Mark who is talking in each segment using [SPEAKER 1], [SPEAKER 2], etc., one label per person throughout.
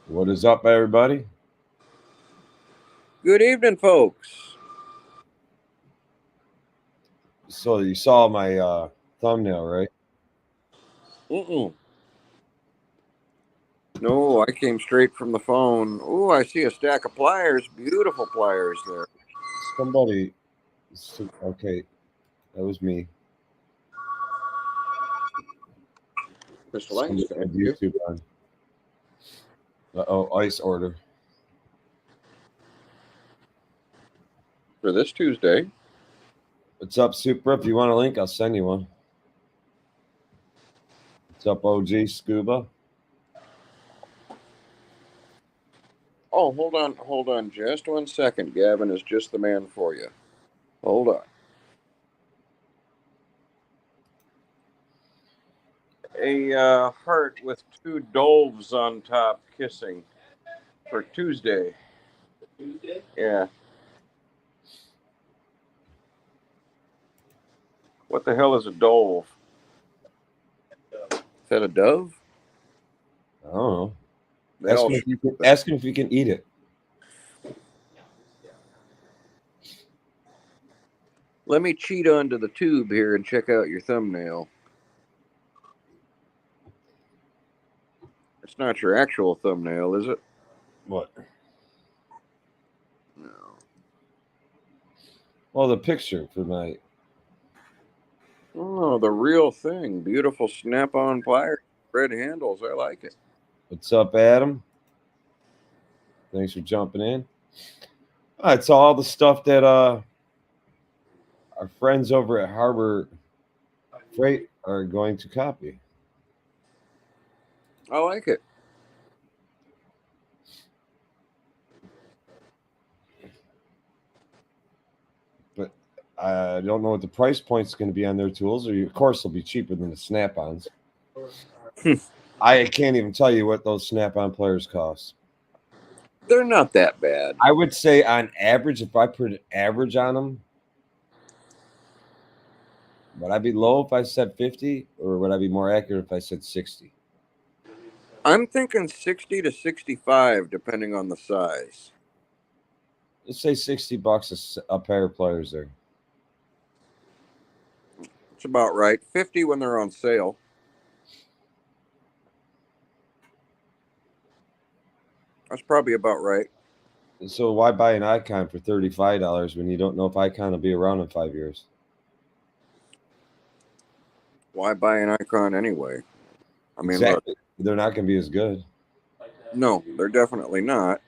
[SPEAKER 1] What is up, everybody?
[SPEAKER 2] Good evening, folks.
[SPEAKER 1] So you saw my thumbnail, right?
[SPEAKER 2] Mm-mm. No, I came straight from the phone. Oh, I see a stack of pliers. Beautiful pliers there.
[SPEAKER 1] Somebody, okay, that was me.
[SPEAKER 2] Mr.
[SPEAKER 1] Somebody
[SPEAKER 2] Langston,
[SPEAKER 1] had
[SPEAKER 2] you
[SPEAKER 1] YouTube on. Oh, ice order.
[SPEAKER 2] for this Tuesday.
[SPEAKER 1] What's up, Super? If you want a link, I'll send you one. What's up, OG Scuba?
[SPEAKER 2] Oh, hold on just 1 second. Gavin is just the man for you. Hold on. A heart with two doves on top kissing for Tuesday. Tuesday? Yeah. What the hell is a dove? Is that a dove?
[SPEAKER 1] I don't know.
[SPEAKER 2] They all
[SPEAKER 1] Ask him if you can eat it.
[SPEAKER 2] Let me cheat onto the tube here and check out your thumbnail. It's not your actual thumbnail, is it?
[SPEAKER 1] What?
[SPEAKER 2] No.
[SPEAKER 1] Well, the picture for my.
[SPEAKER 2] Oh, the real thing. Beautiful snap-on pliers, red handles. I like it.
[SPEAKER 1] What's up, Adam? Thanks for jumping in. All right, so all the stuff that our friends over at Harbor Freight are going to copy.
[SPEAKER 2] I like it.
[SPEAKER 1] But I don't know what the price point is going to be on their tools. Or of course, they'll be cheaper than the Snap-ons. I can't even tell you what those Snap-on players cost.
[SPEAKER 2] They're not that bad.
[SPEAKER 1] I would say on average, if I put an average on them, would I be low if I said 50, or would I be more accurate if I said 60?
[SPEAKER 2] I'm thinking 60 to 65, depending on the size.
[SPEAKER 1] Let's say $60 a pair of players there.
[SPEAKER 2] It's about right. 50 when they're on sale. That's probably about right.
[SPEAKER 1] So why buy an Icon for $35 when you don't know if Icon will be around in 5 years?
[SPEAKER 2] Why buy an Icon anyway? I mean,
[SPEAKER 1] Exactly.
[SPEAKER 2] look.
[SPEAKER 1] They're not going to be as good.
[SPEAKER 2] No, they're definitely not.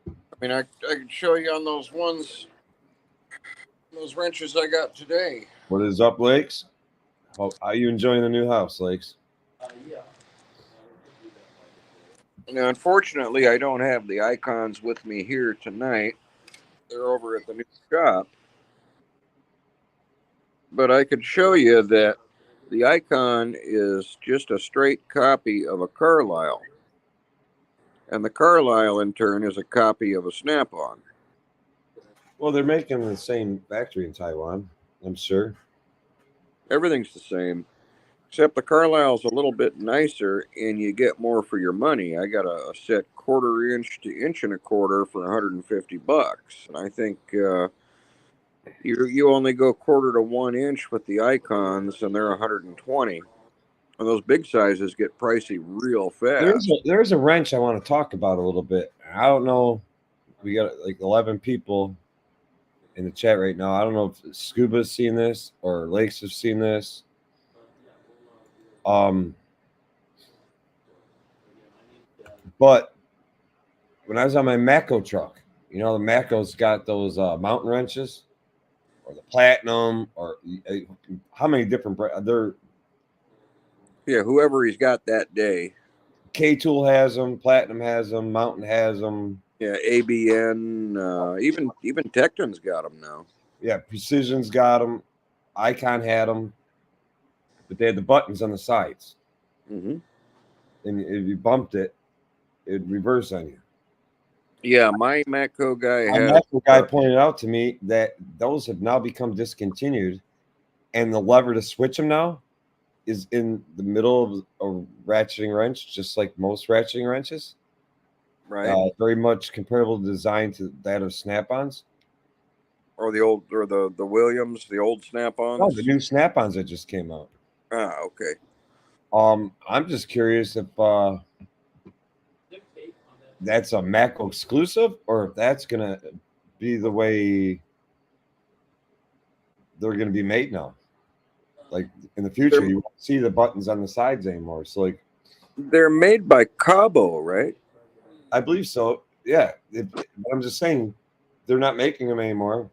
[SPEAKER 2] I mean, I could show you on those ones, those wrenches I got today.
[SPEAKER 1] What is up, Lakes? How are you enjoying the new house, Lakes?
[SPEAKER 2] Now, unfortunately, I don't have the Icons with me here tonight. They're over at the new shop. But I could show you that the Icon is just a straight copy of a Carlisle. And the Carlisle, in turn, is a copy of a Snap-on.
[SPEAKER 1] Well, they're making the same factory in Taiwan, I'm sure.
[SPEAKER 2] Everything's the same, except the Carlisle's a little bit nicer, and you get more for your money. I got a set 1/4 inch to 1 1/4 for $150, and I think you only go 1/4 to 1 inch with the Icons, and they're 120. And those big sizes get pricey real fast.
[SPEAKER 1] There's a wrench I want to talk about a little bit. I don't know. We got like 11 people in the chat right now. I don't know if Scuba's seen this or Lakes have seen this. But when I was on my Mako truck, you know, the Mako's got those mountain wrenches or the Platinum or how many different they're.
[SPEAKER 2] Yeah, whoever he's got that day.
[SPEAKER 1] K-Tool has them, Platinum has them, Mountain has them.
[SPEAKER 2] Yeah, ABN, even Tecton's got them now.
[SPEAKER 1] Yeah, Precision's got them. Icon had them, but they had the buttons on the sides.
[SPEAKER 2] Mm-hmm.
[SPEAKER 1] And if you bumped it, it'd reverse on you.
[SPEAKER 2] Yeah, my Matco guy
[SPEAKER 1] A Matco guy pointed out to me that those have now become discontinued, and the lever to switch them now is in the middle of a ratcheting wrench, just like most ratcheting wrenches.
[SPEAKER 2] right?
[SPEAKER 1] Very much comparable design to that of Snap-ons.
[SPEAKER 2] Or the Williams, the old
[SPEAKER 1] No,
[SPEAKER 2] Snap-ons.
[SPEAKER 1] the new Snap-ons that just came out.
[SPEAKER 2] Ah, okay.
[SPEAKER 1] I'm just curious if that's a Matco exclusive or if that's gonna be the way they're gonna be made now. Like in the future, you won't see the buttons on the sides anymore. So like
[SPEAKER 2] They're made by Cabo, right?
[SPEAKER 1] I believe so. Yeah. But I'm just saying they're not making them anymore.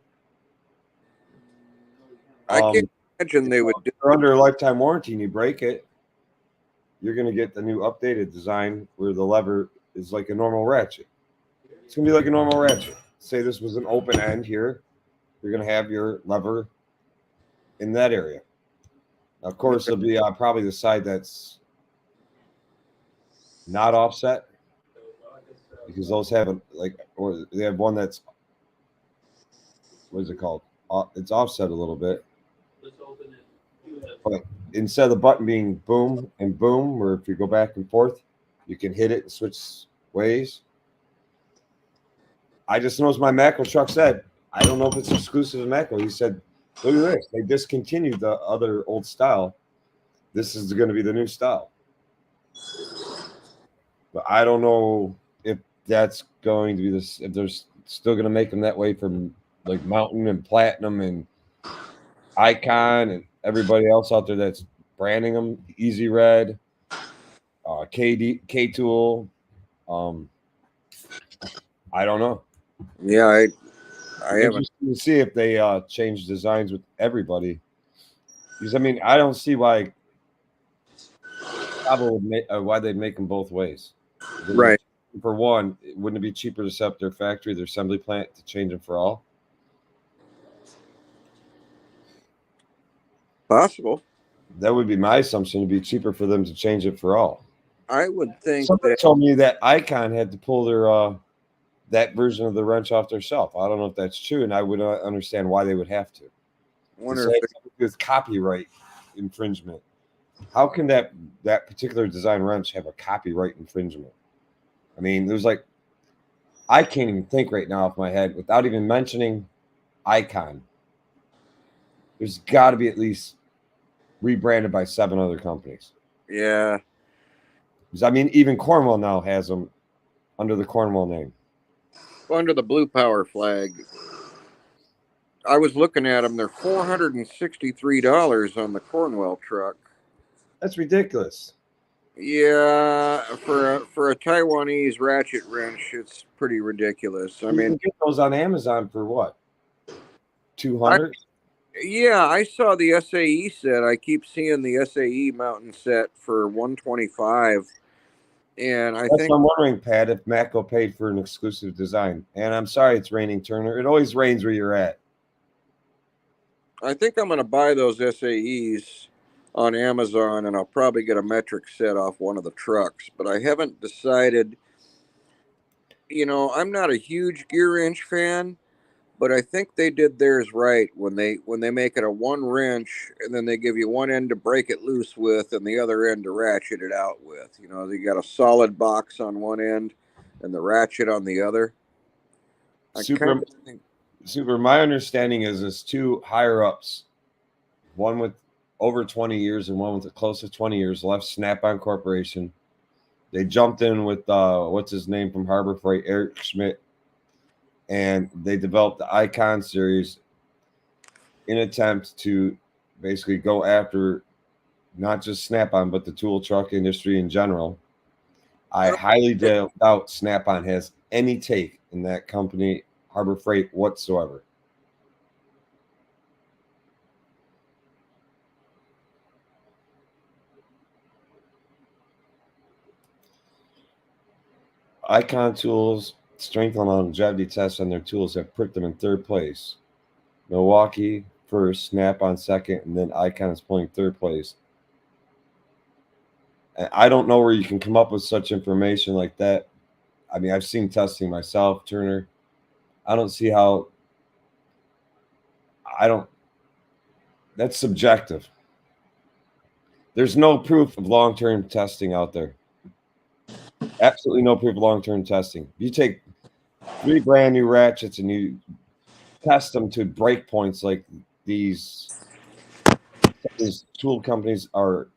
[SPEAKER 2] I can't imagine they would do.
[SPEAKER 1] They're under a lifetime warranty and you break it, you're gonna get the new updated design where the lever is like a normal ratchet. It's gonna be like a normal ratchet. Say this was an open end here, you're gonna have your lever in that area. Now, of course, it'll be probably the side that's not offset because those have or they have one that's what is it called? It's offset a little bit. But instead of the button being boom and boom, or if you go back and forth, you can hit it and switch ways. I just know as my Matco truck said, I don't know if it's exclusive to Matco. He said, look at this. They discontinued the other old style. This is going to be the new style. But I don't know if that's going to be this, if they're still going to make them that way from like Mountain and Platinum and Icon and everybody else out there that's branding them. Easy Red, K Tool. I don't know.
[SPEAKER 2] Yeah, I haven't.
[SPEAKER 1] To see if they change designs with everybody, because I mean I don't see why why they'd make them both ways.
[SPEAKER 2] Right.
[SPEAKER 1] For one, wouldn't it be cheaper to set up their factory, their assembly plant, to change them for all?
[SPEAKER 2] Possible.
[SPEAKER 1] That would be my assumption. It'd be cheaper for them to change it for all.
[SPEAKER 2] I would think
[SPEAKER 1] Somebody
[SPEAKER 2] that.
[SPEAKER 1] told me that Icon had to pull their that version of the wrench off their shelf. I don't know if that's true, and I would understand why they would have to.
[SPEAKER 2] Wonder if
[SPEAKER 1] with copyright infringement. How can that particular design wrench have a copyright infringement? I mean, there's like, I can't even think right now off my head without even mentioning Icon. There's got to be at least rebranded by 7 other companies.
[SPEAKER 2] Yeah.
[SPEAKER 1] Because I mean, even Cornwell now has them under the Cornwell name.
[SPEAKER 2] Under the Blue Power flag. I was looking at them. They're $463 on the Cornwell truck.
[SPEAKER 1] That's ridiculous.
[SPEAKER 2] Yeah, for a Taiwanese ratchet wrench, it's pretty ridiculous. I mean,
[SPEAKER 1] you can get those on Amazon for what? 200?
[SPEAKER 2] Yeah, I saw the SAE set. I keep seeing the SAE mountain set for 125. And I think
[SPEAKER 1] I'm wondering, Pat, if Matco paid for an exclusive design. And I'm sorry it's raining, Turner. It always rains where you're at.
[SPEAKER 2] I think I'm going to buy those SAEs on Amazon, and I'll probably get a metric set off one of the trucks. But I haven't decided. I'm not a huge gear wrench fan, but I think they did theirs right when they make it a one wrench, and then they give you one end to break it loose with, and the other end to ratchet it out with. You got a solid box on one end, and the ratchet on the other.
[SPEAKER 1] Super. My understanding is there's 2 higher ups, one with over 20 years and one with close to 20 years left. Snap-on Corporation. They jumped in with what's his name from Harbor Freight, Eric Schmidt, and they developed the Icon series in attempt to basically go after not just Snap-on but the tool truck industry in general. I highly doubt Snap-on has any take in that company, Harbor Freight, whatsoever. Icon Tools strength and longevity tests on their tools have put them in 3rd place. Milwaukee first, Snap-on second, and then Icon is pulling 3rd place. And I don't know where you can come up with such information like that. I mean, I've seen testing myself, Turner. I don't see how. That's subjective. There's no proof of long-term testing out there. Absolutely no proof of long-term testing. You take 3 brand new ratchets and you test them to break points like these tool companies or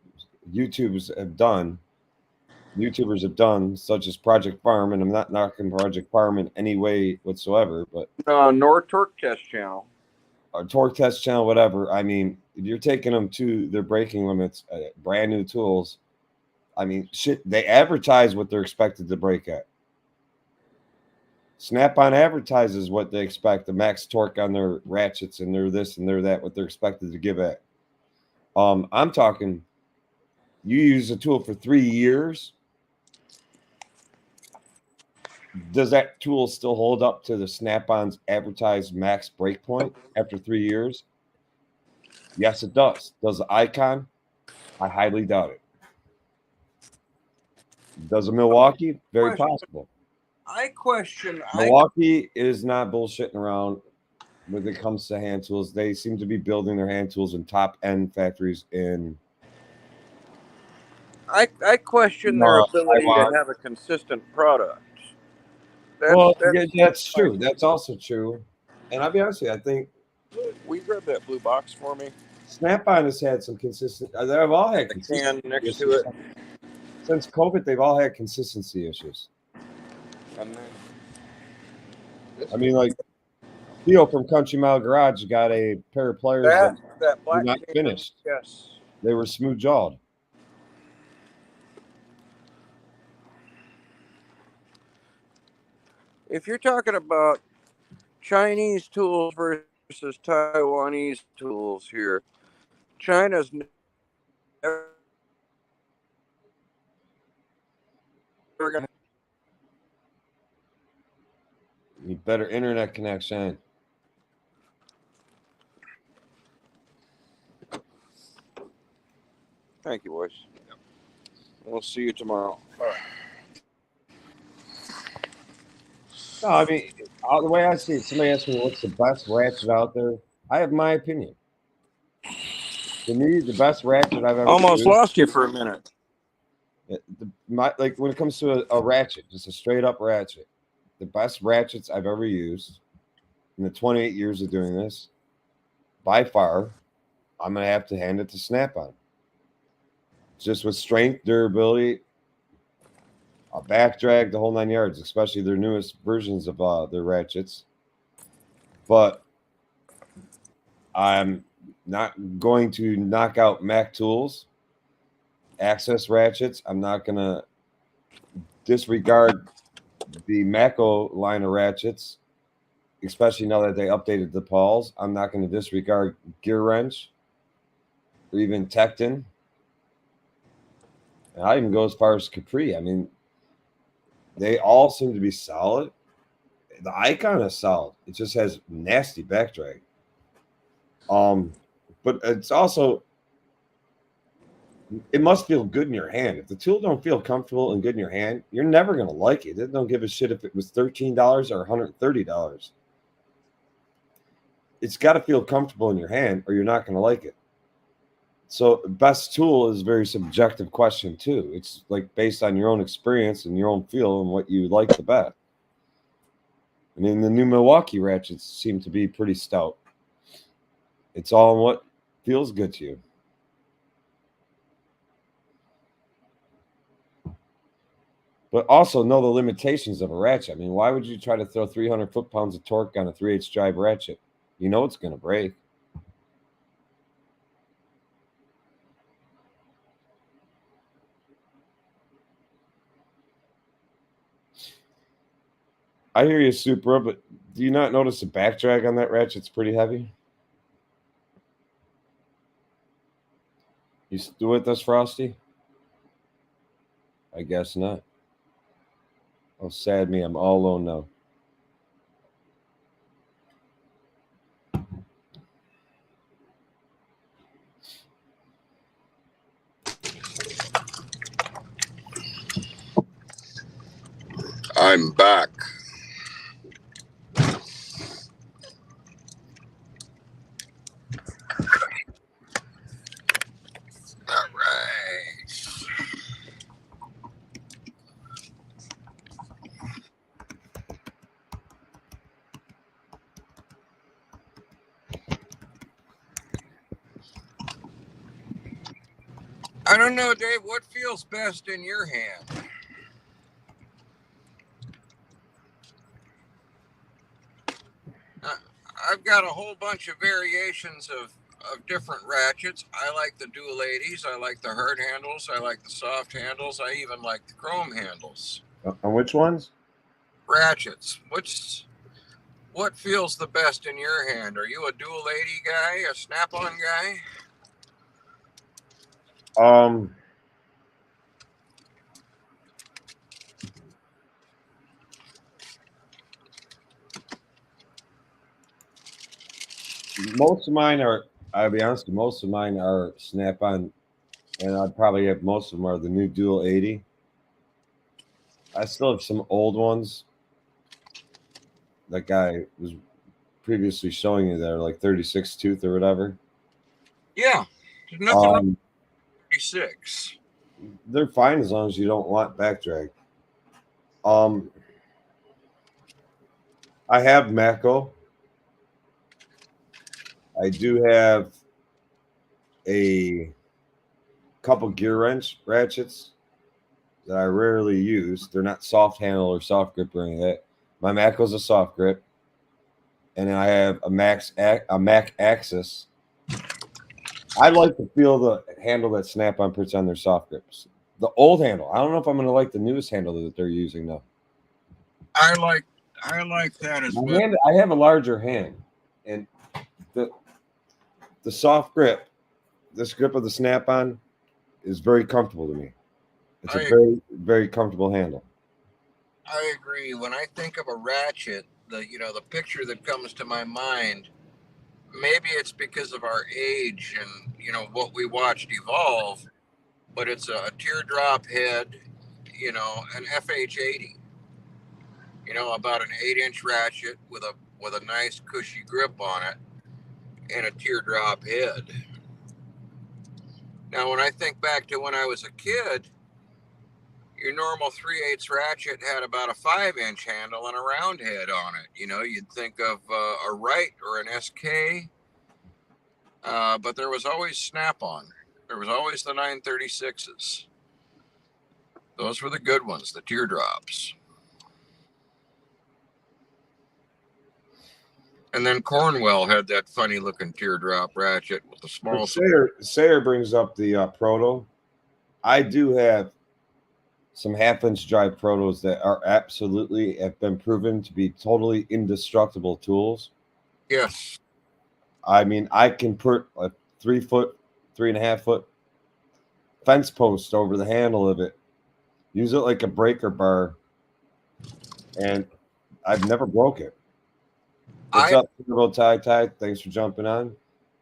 [SPEAKER 1] YouTubers have done, such as Project Farm, and I'm not knocking Project Farm in any way whatsoever, but
[SPEAKER 2] Nor Torque Test Channel.
[SPEAKER 1] or Torque Test Channel, whatever. I mean, you're taking them to their breaking limits, brand new tools. I mean, shit, they advertise what they're expected to break at. Snap-on advertises what they expect, the max torque on their ratchets and their this and their that, what they're expected to give at. I'm talking, you use a tool for 3 years. Does that tool still hold up to the Snap-on's advertised max break point after 3 years? Yes, it does. Does the Icon? I highly doubt it. Does a Milwaukee? Very possible. Milwaukee is not bullshitting around when it comes to hand tools. They seem to be building their hand tools in top-end factories in.
[SPEAKER 2] I question their ability to have a consistent product.
[SPEAKER 1] That's true. That's also true. And I'll be honest with you, I think.
[SPEAKER 3] Will you grab that blue box for me?
[SPEAKER 1] Snap-on has had some consistent. They've all had
[SPEAKER 2] consistency next to it.
[SPEAKER 1] Since COVID, they've all had consistency issues.
[SPEAKER 3] And
[SPEAKER 1] I mean, like Theo from Country Mile Garage got a pair of pliers that
[SPEAKER 2] black
[SPEAKER 1] were not finished.
[SPEAKER 2] Yes,
[SPEAKER 1] they were smooth jawed.
[SPEAKER 2] If you're talking about Chinese tools versus Taiwanese tools here, China's never going to.
[SPEAKER 1] Need better internet connection.
[SPEAKER 2] Thank you, boys. We'll see you tomorrow.
[SPEAKER 1] No, I mean, the way I see it, somebody asked me what's the best ratchet out there. I have my opinion. To me, the best ratchet I've ever
[SPEAKER 2] almost
[SPEAKER 1] used,
[SPEAKER 2] lost you for a minute.
[SPEAKER 1] Like when it comes to a ratchet, just a straight up ratchet, the best ratchets I've ever used in the 28 years of doing this, by far, I'm gonna have to hand it to Snap-on. Just with strength, durability, a back drag, the whole 9 yards, especially their newest versions of their ratchets. But I'm not going to knock out Mac Tools, Access ratchets. I'm not going to disregard the Mako line of ratchets, especially now that they updated the Pauls. I'm not going to disregard Gear Wrench or even Tekton. And I even go as far as Capri. I mean, they all seem to be solid. The Icon is solid. It just has nasty back drag. But it's also, it must feel good in your hand. If the tool don't feel comfortable and good in your hand, you're never going to like it. It don't give a shit if it was $13 or $130. It's got to feel comfortable in your hand or you're not going to like it. So best tool is a very subjective question too. It's like based on your own experience and your own feel and what you like the best. I mean, the new Milwaukee ratchets seem to be pretty stout. It's all in what feels good to you. But also know the limitations of a ratchet. I mean, why would you try to throw 300 foot-pounds of torque on a 3/8 drive ratchet? You know it's going to break. I hear you, Supra, but do you not notice the back drag on that ratchet? It's pretty heavy. You still with us, Frosty? I guess not. Oh, sad me. I'm all alone now.
[SPEAKER 3] I'm back. All right.
[SPEAKER 2] don't know, Dave. What feels best in your hand? I've got a whole bunch of variations of different ratchets. I like the dual 80s. I like the hard handles. I like the soft handles. I even like the chrome handles.
[SPEAKER 1] On which ones?
[SPEAKER 2] Ratchets. What feels the best in your hand? Are you a dual 80 guy, a snap-on guy?
[SPEAKER 1] Most of mine are, I'll be honest, most of mine are snap-on, and I'd probably have most of them are the new dual 80. I still have some old ones. That guy was previously showing you that are like 36 tooth or whatever.
[SPEAKER 2] Yeah, there's nothing wrong with 36.
[SPEAKER 1] They're fine as long as you don't want back drag. I have Mako. I do have a couple gear wrench ratchets that I rarely use. They're not soft handle or soft grip or any of that. My Mako's a soft grip, and then I have a Mac Axis. I like to feel the handle that Snap-on puts on their soft grips. The old handle. I don't know if I'm going to like the newest handle that they're using now.
[SPEAKER 2] I like that as well.
[SPEAKER 1] I have a larger hand, and the soft grip, this grip of the Snap-on, is very comfortable to me. It's a very, very comfortable handle.
[SPEAKER 2] I agree. When I think of a ratchet, the picture that comes to my mind, maybe it's because of our age and what we watched evolve, but it's a teardrop head, an FH80, about an 8-inch ratchet with a nice cushy grip on it and a teardrop head. Now, when I think back to when I was a kid, your normal 3/8 ratchet had about a 5-inch handle and a round head on it. You'd think of a Wright or an SK, but there was always Snap-on. There was always the 936s. Those were the good ones, the teardrops. And then Cornwell had that funny-looking teardrop ratchet with the small.
[SPEAKER 1] Sayer brings up the Proto. I do have some 1/2-inch drive Protos that are absolutely have been proven to be totally indestructible tools.
[SPEAKER 2] Yes.
[SPEAKER 1] I mean, I can put a 3-foot, 3.5-foot fence post over the handle of it, use it like a breaker bar, and I've never broke it. What's up, Ty? Thanks for jumping on.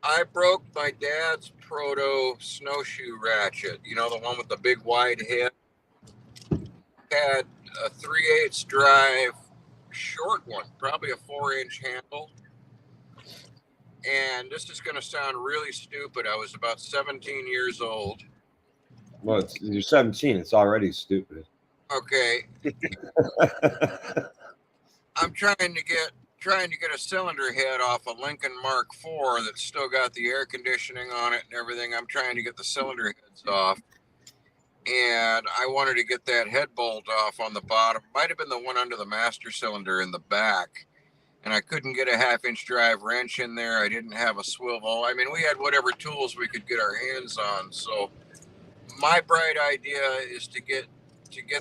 [SPEAKER 2] I broke my dad's Proto snowshoe ratchet, the one with the big wide head. Had a 3/8 drive, short one, probably a 4-inch handle. And this is going to sound really stupid. I was about 17 years old.
[SPEAKER 1] Well, you're 17. It's already stupid.
[SPEAKER 2] Okay. I'm trying to get a cylinder head off a Lincoln Mark IV that's still got the air conditioning on it and everything. I'm trying to get the cylinder heads off. And I wanted to get that head bolt off on the bottom. Might have been the one under the master cylinder in the back. And I couldn't get a 1/2-inch drive wrench in there. I didn't have a swivel. I mean, we had whatever tools we could get our hands on. So my bright idea is to get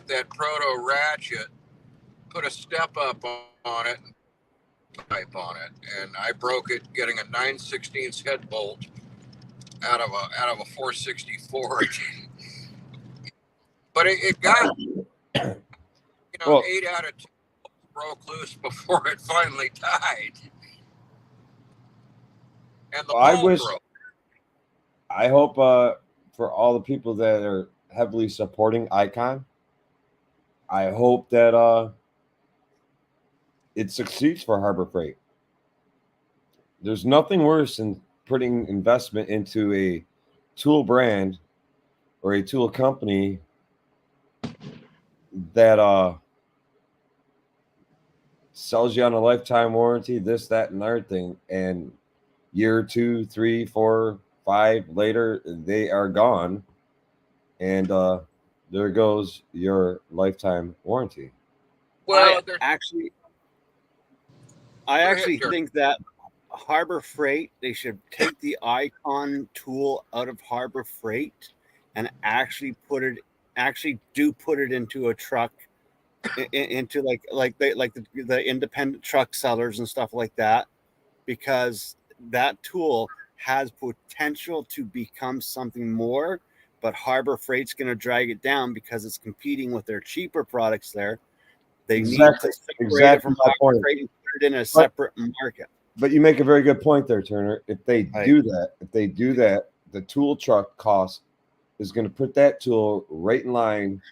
[SPEAKER 2] that Proto ratchet, put a step up on it, and pipe on it. And I broke it getting a 9/16 head bolt out of a 464. But it got, 8 out of 10 broke loose before it finally died. And the ball broke.
[SPEAKER 1] I hope for all the people that are heavily supporting Icon, I hope that it succeeds for Harbor Freight. There's nothing worse than putting investment into a tool brand or a tool company that sells you on a lifetime warranty, this, that, and other thing, and year 2, 3, 4, 5 later, they are gone. and there goes your lifetime warranty.
[SPEAKER 2] Well,
[SPEAKER 4] I
[SPEAKER 2] ahead,
[SPEAKER 4] actually
[SPEAKER 2] Jerry.
[SPEAKER 4] think that Harbor Freight, they should take the Icon tool out of Harbor Freight and actually put it into a truck, into the independent truck sellers and stuff like that, because that tool has potential to become something more, but Harbor Freight's going to drag it down because it's competing with their cheaper products there. They need to separate it from Harbor Freight and put it in a separate market.
[SPEAKER 1] But you make a very good point there, Turner. If they do that, the tool truck cost is going to put that tool right in line,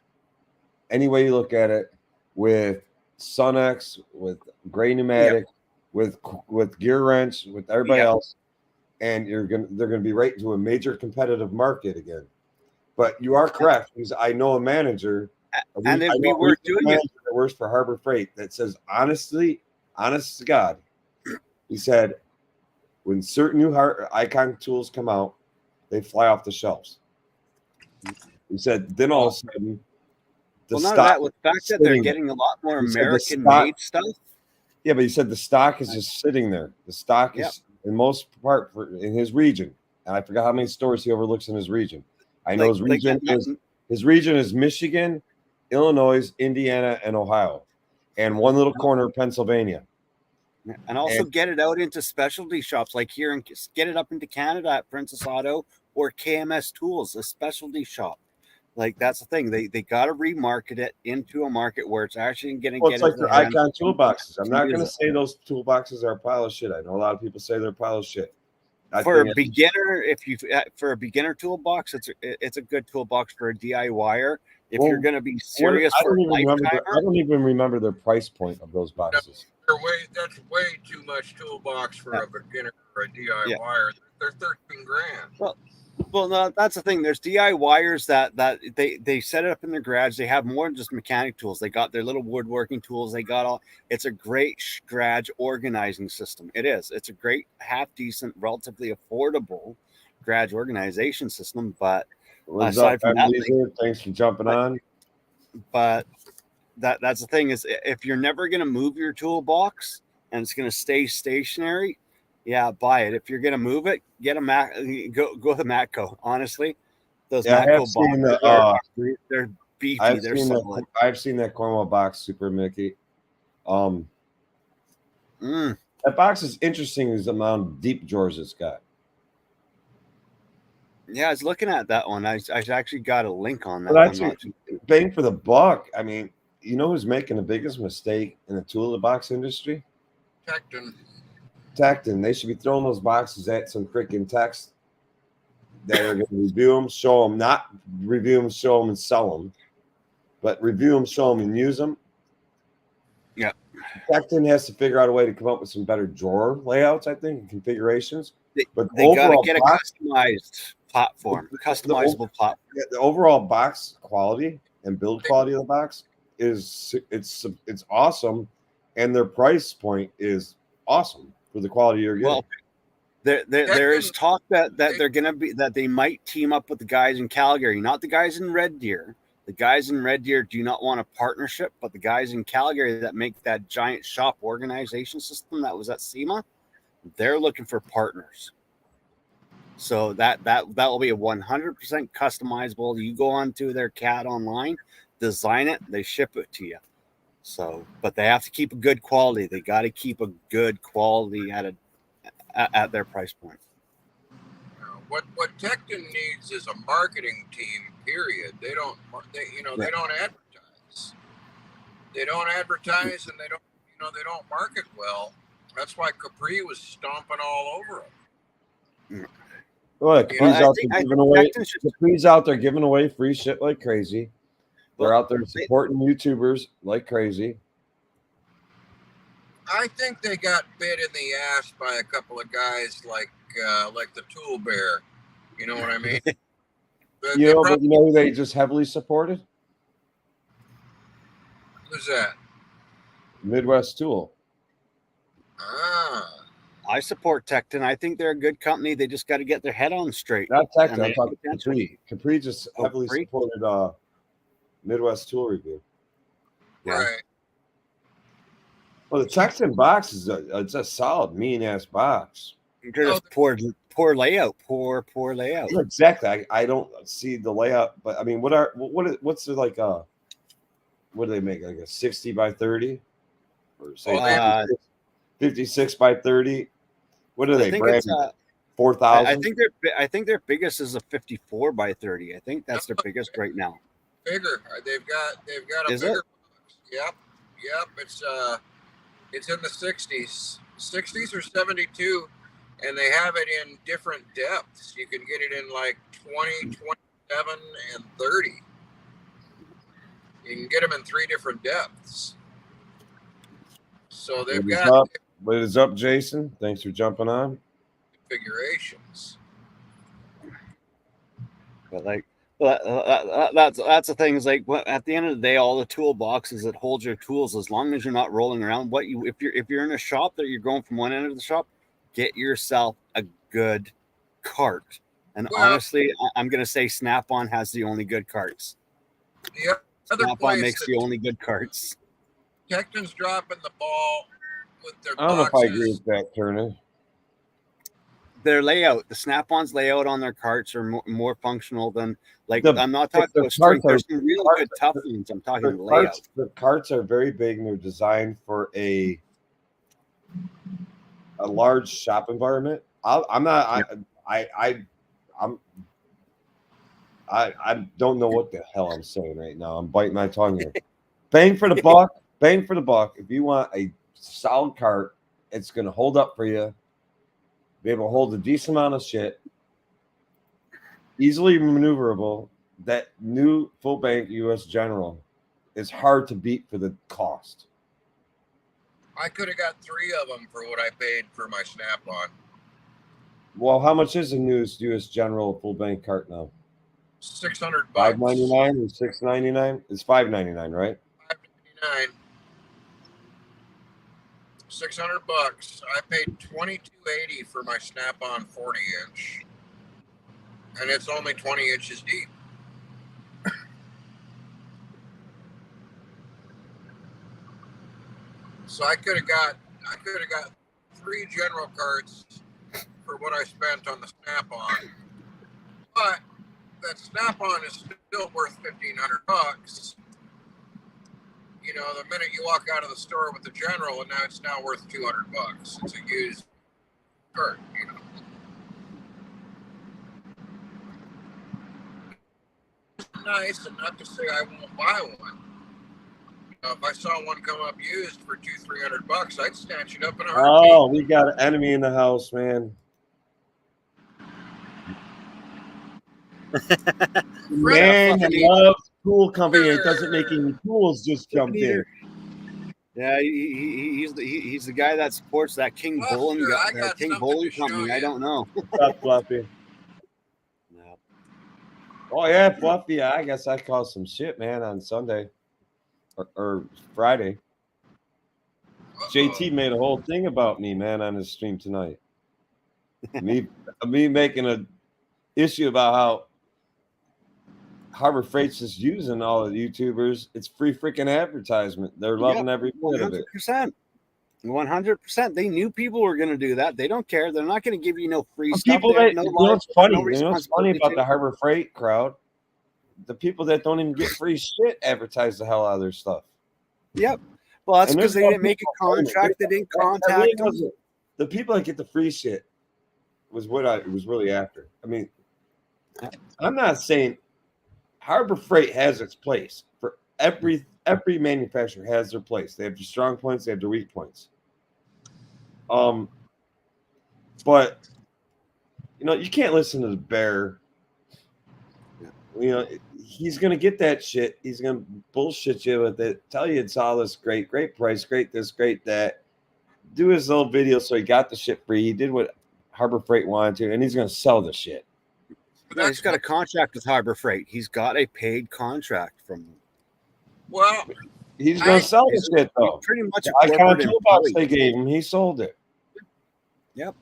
[SPEAKER 1] any way you look at it, with Sunex, with Gray Pneumatic, with Gear Wrench, with everybody else, and they're going to be right into a major competitive market again. But you are correct, because I know a manager, that works for Harbor Freight, that says honest to God, he said, when certain new Icon tools come out, they fly off the shelves. He said, then all of a sudden,
[SPEAKER 4] with the fact that they're getting a lot more American-made stuff.
[SPEAKER 1] Yeah, but he said the stock is just sitting there. The stock is, in most part, in his region, and I forgot how many stores he overlooks in his region. I know his region is Michigan, Illinois, Indiana, and Ohio, and one little corner of Pennsylvania.
[SPEAKER 4] And also get it out into specialty shops like here, and get it up into Canada at Princess Auto or KMS Tools, a specialty shop. Like, that's the thing. They got to remarket it into a market where it's actually going to get.
[SPEAKER 1] It's like their Icon toolboxes. I'm not going to say those toolboxes are a pile of shit. I know a lot of people say they're a pile of shit.
[SPEAKER 4] For a beginner, for a beginner toolbox, it's a good toolbox for a DIYer. If you're going to be serious
[SPEAKER 1] I don't even remember their price point of those boxes.
[SPEAKER 2] That's way too much toolbox for a beginner or a DIYer. They're $13,000.
[SPEAKER 4] Well, no, that's the thing. There's DIYers that they set it up in their garage. They have more than just mechanic tools. They got their little woodworking tools. They got all. It's a great garage organizing system. It is. It's a great, half decent, relatively affordable garage organization system. But aside from that,
[SPEAKER 1] thanks for jumping on.
[SPEAKER 4] But that's the thing, is if you're never going to move your toolbox and it's going to stay stationary, buy it. If you're going to move it, get a Mac. Go with a Matco. Honestly, those Matco boxes they're beefy.
[SPEAKER 1] I've seen that Cornwall box, Super Mickey. That box is interesting. Is the amount of deep drawers it's got.
[SPEAKER 4] Yeah, I was looking at that one. I actually got a link on that.
[SPEAKER 1] But actually, bang for the buck. I mean, you know who's making the biggest mistake in the toolbox industry? Tecton. They should be throwing those boxes at some freaking techs that are going to review them, show them, not review them, show them, and sell them, but review them, show them, and use them.
[SPEAKER 4] Yeah.
[SPEAKER 1] Tecton has to figure out a way to come up with some better drawer layouts, I think, and configurations.
[SPEAKER 4] But they got to get a customized platform, customizable platform.
[SPEAKER 1] Yeah, the overall box quality and build quality of the box is it's awesome, and their price point is awesome for the quality you're getting.
[SPEAKER 4] Well, there is talk that they're going to be, that they might team up with the guys in Calgary, not the guys in Red Deer. The guys in Red Deer do not want a partnership, but the guys in Calgary that make that giant shop organization system that was at SEMA, they're looking for partners. So that will be a 100% customizable. You go onto their CAD online, design it, they ship it to you. So, but they have to keep a good quality. They got to keep a good quality at their price point.
[SPEAKER 2] What Tecton needs is a marketing team. Period. They don't advertise. They don't advertise, and they don't market well. That's why Capri was stomping all over them.
[SPEAKER 1] Well, Capri's out there giving away free shit like crazy. They're out there supporting YouTubers like crazy.
[SPEAKER 2] I think they got bit in the ass by a couple of guys like the Tool Bear. You know what I mean?
[SPEAKER 1] But you know who they just heavily supported?
[SPEAKER 2] Who's that?
[SPEAKER 1] Midwest Tool.
[SPEAKER 4] I support Tecton. I think they're a good company. They just got to get their head on straight.
[SPEAKER 1] Not Tecton.
[SPEAKER 4] And
[SPEAKER 1] I'm
[SPEAKER 4] they
[SPEAKER 1] talking
[SPEAKER 4] have
[SPEAKER 1] Capri. Capri just
[SPEAKER 4] Oh,
[SPEAKER 1] heavily
[SPEAKER 4] Capri?
[SPEAKER 1] supported Midwest Tool Review.
[SPEAKER 4] Yeah.
[SPEAKER 2] Right.
[SPEAKER 1] Well, the Texan box is it's a solid, mean-ass box.
[SPEAKER 4] They're just poor layout. Poor layout.
[SPEAKER 1] Yeah, exactly. I don't see the layout, but I mean, what's the like? What do they make? Like a 60 by 30, or say 56 by 30? What are
[SPEAKER 4] I
[SPEAKER 1] they?
[SPEAKER 4] think
[SPEAKER 1] Brand
[SPEAKER 4] it's
[SPEAKER 1] 4,000.
[SPEAKER 4] I think their biggest is a 54 by 30. I think that's their biggest right now.
[SPEAKER 2] Bigger. They've got a
[SPEAKER 4] Is
[SPEAKER 2] bigger
[SPEAKER 4] it?
[SPEAKER 2] box. Yep. It's in the 60s or 72, and they have it in different depths. You can get it in like 20, 27, and 30. You can get them in 3 different depths. So they've
[SPEAKER 1] What is
[SPEAKER 2] got
[SPEAKER 1] up? What is up, Jason? Thanks for jumping on.
[SPEAKER 2] configurations.
[SPEAKER 4] But like, that's the thing. Is like, at the end of the day, all the toolboxes that hold your tools, as long as you're not rolling around. If you're in a shop that you're going from one end of the shop, get yourself a good cart. And honestly, I'm gonna say Snap-on has the only good carts.
[SPEAKER 2] The other
[SPEAKER 4] Snap-on makes the only good carts.
[SPEAKER 2] Tecton's dropping the ball with their
[SPEAKER 1] I don't know if
[SPEAKER 2] boxes.
[SPEAKER 1] I agree with that, Turner.
[SPEAKER 4] Their layout, the Snap-on's layout on their carts are more functional than I'm not talking about
[SPEAKER 1] carts
[SPEAKER 4] strength. There's some real good tough ones. I'm talking
[SPEAKER 1] The
[SPEAKER 4] layout.
[SPEAKER 1] The carts are very big and they're designed for a large shop environment. I don't know what the hell I'm saying right now. I'm biting my tongue here. Bang for the buck. Bang for the buck. If you want a solid cart, it's going to hold up for you. Be able to hold a decent amount of shit. Easily maneuverable. That new full bank US General is hard to beat for the cost.
[SPEAKER 2] I could have got 3 of them for what I paid for my Snap-on.
[SPEAKER 1] Well, how much is the newest US General full bank cart now?
[SPEAKER 2] $600.
[SPEAKER 1] $5.99 or $6.99? It's $5.99, right?
[SPEAKER 2] $5.99. $600. I paid $22.80 for my Snap-on 40-inch, and it's only 20 inches deep. So I could have got 3 general carts for what I spent on the Snap-on, but that Snap-on is still worth $1,500. You know, the minute you walk out of the store with the general, and now it's now worth $200. It's a used cart, you know. It's nice, and not to say I won't buy one. You know, if I saw one come up used for $200-300, I'd snatch it up in a heartbeat.
[SPEAKER 1] Oh, we got an enemy in the house, man. Man loves tool company. It doesn't make any tools. Just jumped in.
[SPEAKER 4] Yeah, he's the guy that supports that King Bowling company. I don't know.
[SPEAKER 1] What's up, Fluffy?
[SPEAKER 4] No.
[SPEAKER 1] Oh yeah, Fluffy. I guess I caused some shit, man, on Sunday or Friday. JT made a whole thing about me, man, on his stream tonight. me making a issue about how Harbor Freight's just using all the YouTubers. It's free freaking advertisement. They're loving every bit of it.
[SPEAKER 4] 100%. They knew people were going to do that. They don't care. They're not going to give you no free stuff.
[SPEAKER 1] People that, you know what's funny? You know what's funny about the Harbor Freight crowd? The people that don't even get free shit advertise the hell out of their stuff.
[SPEAKER 4] Yep. Well, that's because they didn't make a contract. They didn't contact them.
[SPEAKER 1] The people that get the free shit was what I was really after. I mean, I'm not saying Harbor Freight has its place. For every manufacturer has their place. They have their strong points. They have their weak points. But you know, you can't listen to the bear. You know, he's gonna get that shit. He's gonna bullshit you with it. Tell you it's all this great price, great this, great that. Do his little video so he got the shit free. He did what Harbor Freight wanted to, and he's gonna sell the shit.
[SPEAKER 4] No, he's got a contract with Harbor Freight. He's got a paid contract from them.
[SPEAKER 2] Well,
[SPEAKER 1] he's gonna sell the shit though.
[SPEAKER 4] Pretty much.
[SPEAKER 1] I kind of toolbox they gave him. He sold it.
[SPEAKER 4] Yep.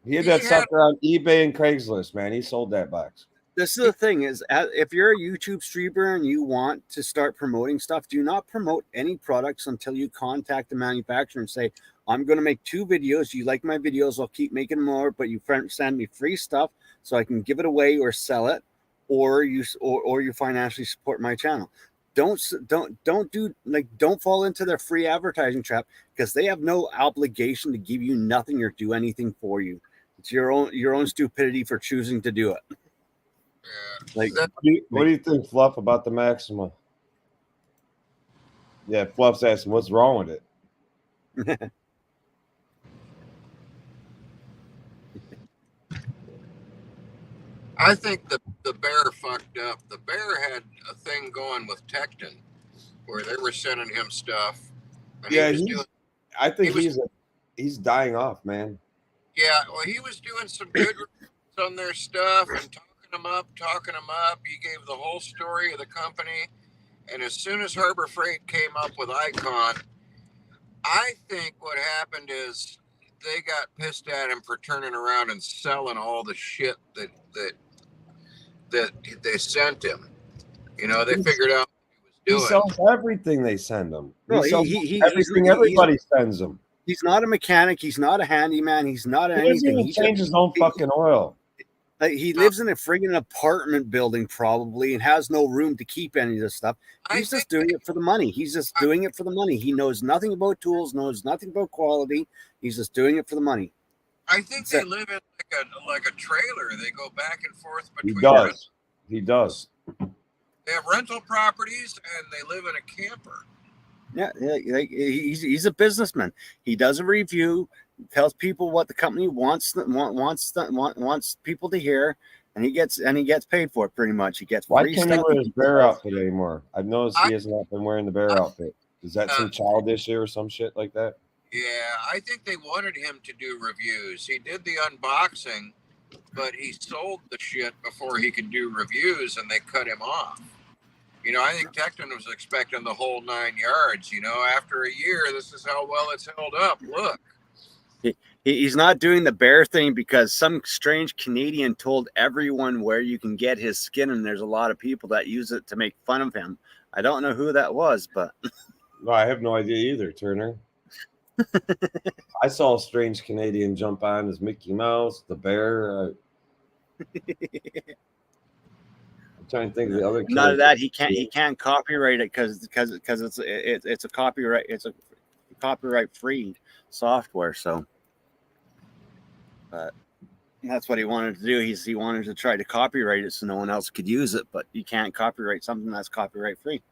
[SPEAKER 1] He had
[SPEAKER 2] He
[SPEAKER 1] that
[SPEAKER 2] had-
[SPEAKER 1] sucker on eBay and Craigslist, man. He sold that box.
[SPEAKER 4] This is the thing is, if you're a YouTube streamer and you want to start promoting stuff, do not promote any products until you contact the manufacturer and say, I'm going to make 2 videos. You like my videos, I'll keep making more, but you send me free stuff so I can give it away or sell it, or you financially support my channel. Don't fall into their free advertising trap, because they have no obligation to give you nothing or do anything for you. It's your own stupidity for choosing to do it. Like,
[SPEAKER 1] What do you think, Fluff, about the Maxima? Yeah, Fluff's asking, what's wrong with it?
[SPEAKER 2] I think the Bear fucked up. The Bear had a thing going with Tecton where they were sending him stuff. And
[SPEAKER 1] Yeah,
[SPEAKER 2] he was doing,
[SPEAKER 1] I think
[SPEAKER 2] he was-
[SPEAKER 1] he's dying off, man.
[SPEAKER 2] yeah, well, he was doing some good on their stuff and talking them up. He gave the whole story of the company. And as soon as Harbor Freight came up with Icon, I think what happened is they got pissed at him for turning around and selling all the shit that they sent him. You know, they figured out what
[SPEAKER 1] He
[SPEAKER 2] he was doing.
[SPEAKER 1] sells everything they send him.
[SPEAKER 4] Bro,
[SPEAKER 1] He sells
[SPEAKER 4] he's-
[SPEAKER 1] everything everybody sends him.
[SPEAKER 4] he's not a mechanic. He's not a handyman. He's not
[SPEAKER 1] He doesn't
[SPEAKER 4] anything.
[SPEAKER 1] even change his own fucking oil.
[SPEAKER 4] Like, he lives in a friggin' apartment building probably and has no room to keep any of this stuff.
[SPEAKER 2] I
[SPEAKER 4] He's just
[SPEAKER 2] think
[SPEAKER 4] doing it for the money. He's just doing it for the money. He knows nothing about tools, knows nothing about quality. He's just doing it for the money.
[SPEAKER 2] I think they live in like a trailer. They go back and forth
[SPEAKER 1] He
[SPEAKER 2] between.
[SPEAKER 1] does. He does.
[SPEAKER 2] They have rental properties and they live in a camper.
[SPEAKER 4] Yeah, like, he's a businessman. He does a review, tells people what the company wants people to hear, and he gets paid for it pretty much. He gets
[SPEAKER 1] Why
[SPEAKER 4] free
[SPEAKER 1] can't he
[SPEAKER 4] stuff.
[SPEAKER 1] wear his bear outfit anymore? I've noticed he has not been wearing the bear outfit. Is that some childish or some shit like that?
[SPEAKER 2] Yeah, I think they wanted him to do reviews. He did the unboxing, but he sold the shit before he could do reviews, and they cut him off. You know, I think Tecton was expecting the whole 9 yards. You know, after a year, this is how well it's held up. Look.
[SPEAKER 4] He's not doing the bear thing because some strange Canadian told everyone where you can get his skin, and there's a lot of people that use it to make fun of him. I don't know who that was, but
[SPEAKER 1] No, I have no idea either, Turner. I saw a strange Canadian jump on as Mickey Mouse, the bear. I'm trying to think of the other.
[SPEAKER 4] none of that. He can't copyright it because it's a copyright free software. So, but that's what he wanted to do. He wanted to try to copyright it so no one else could use it, but you can't copyright something that's copyright free.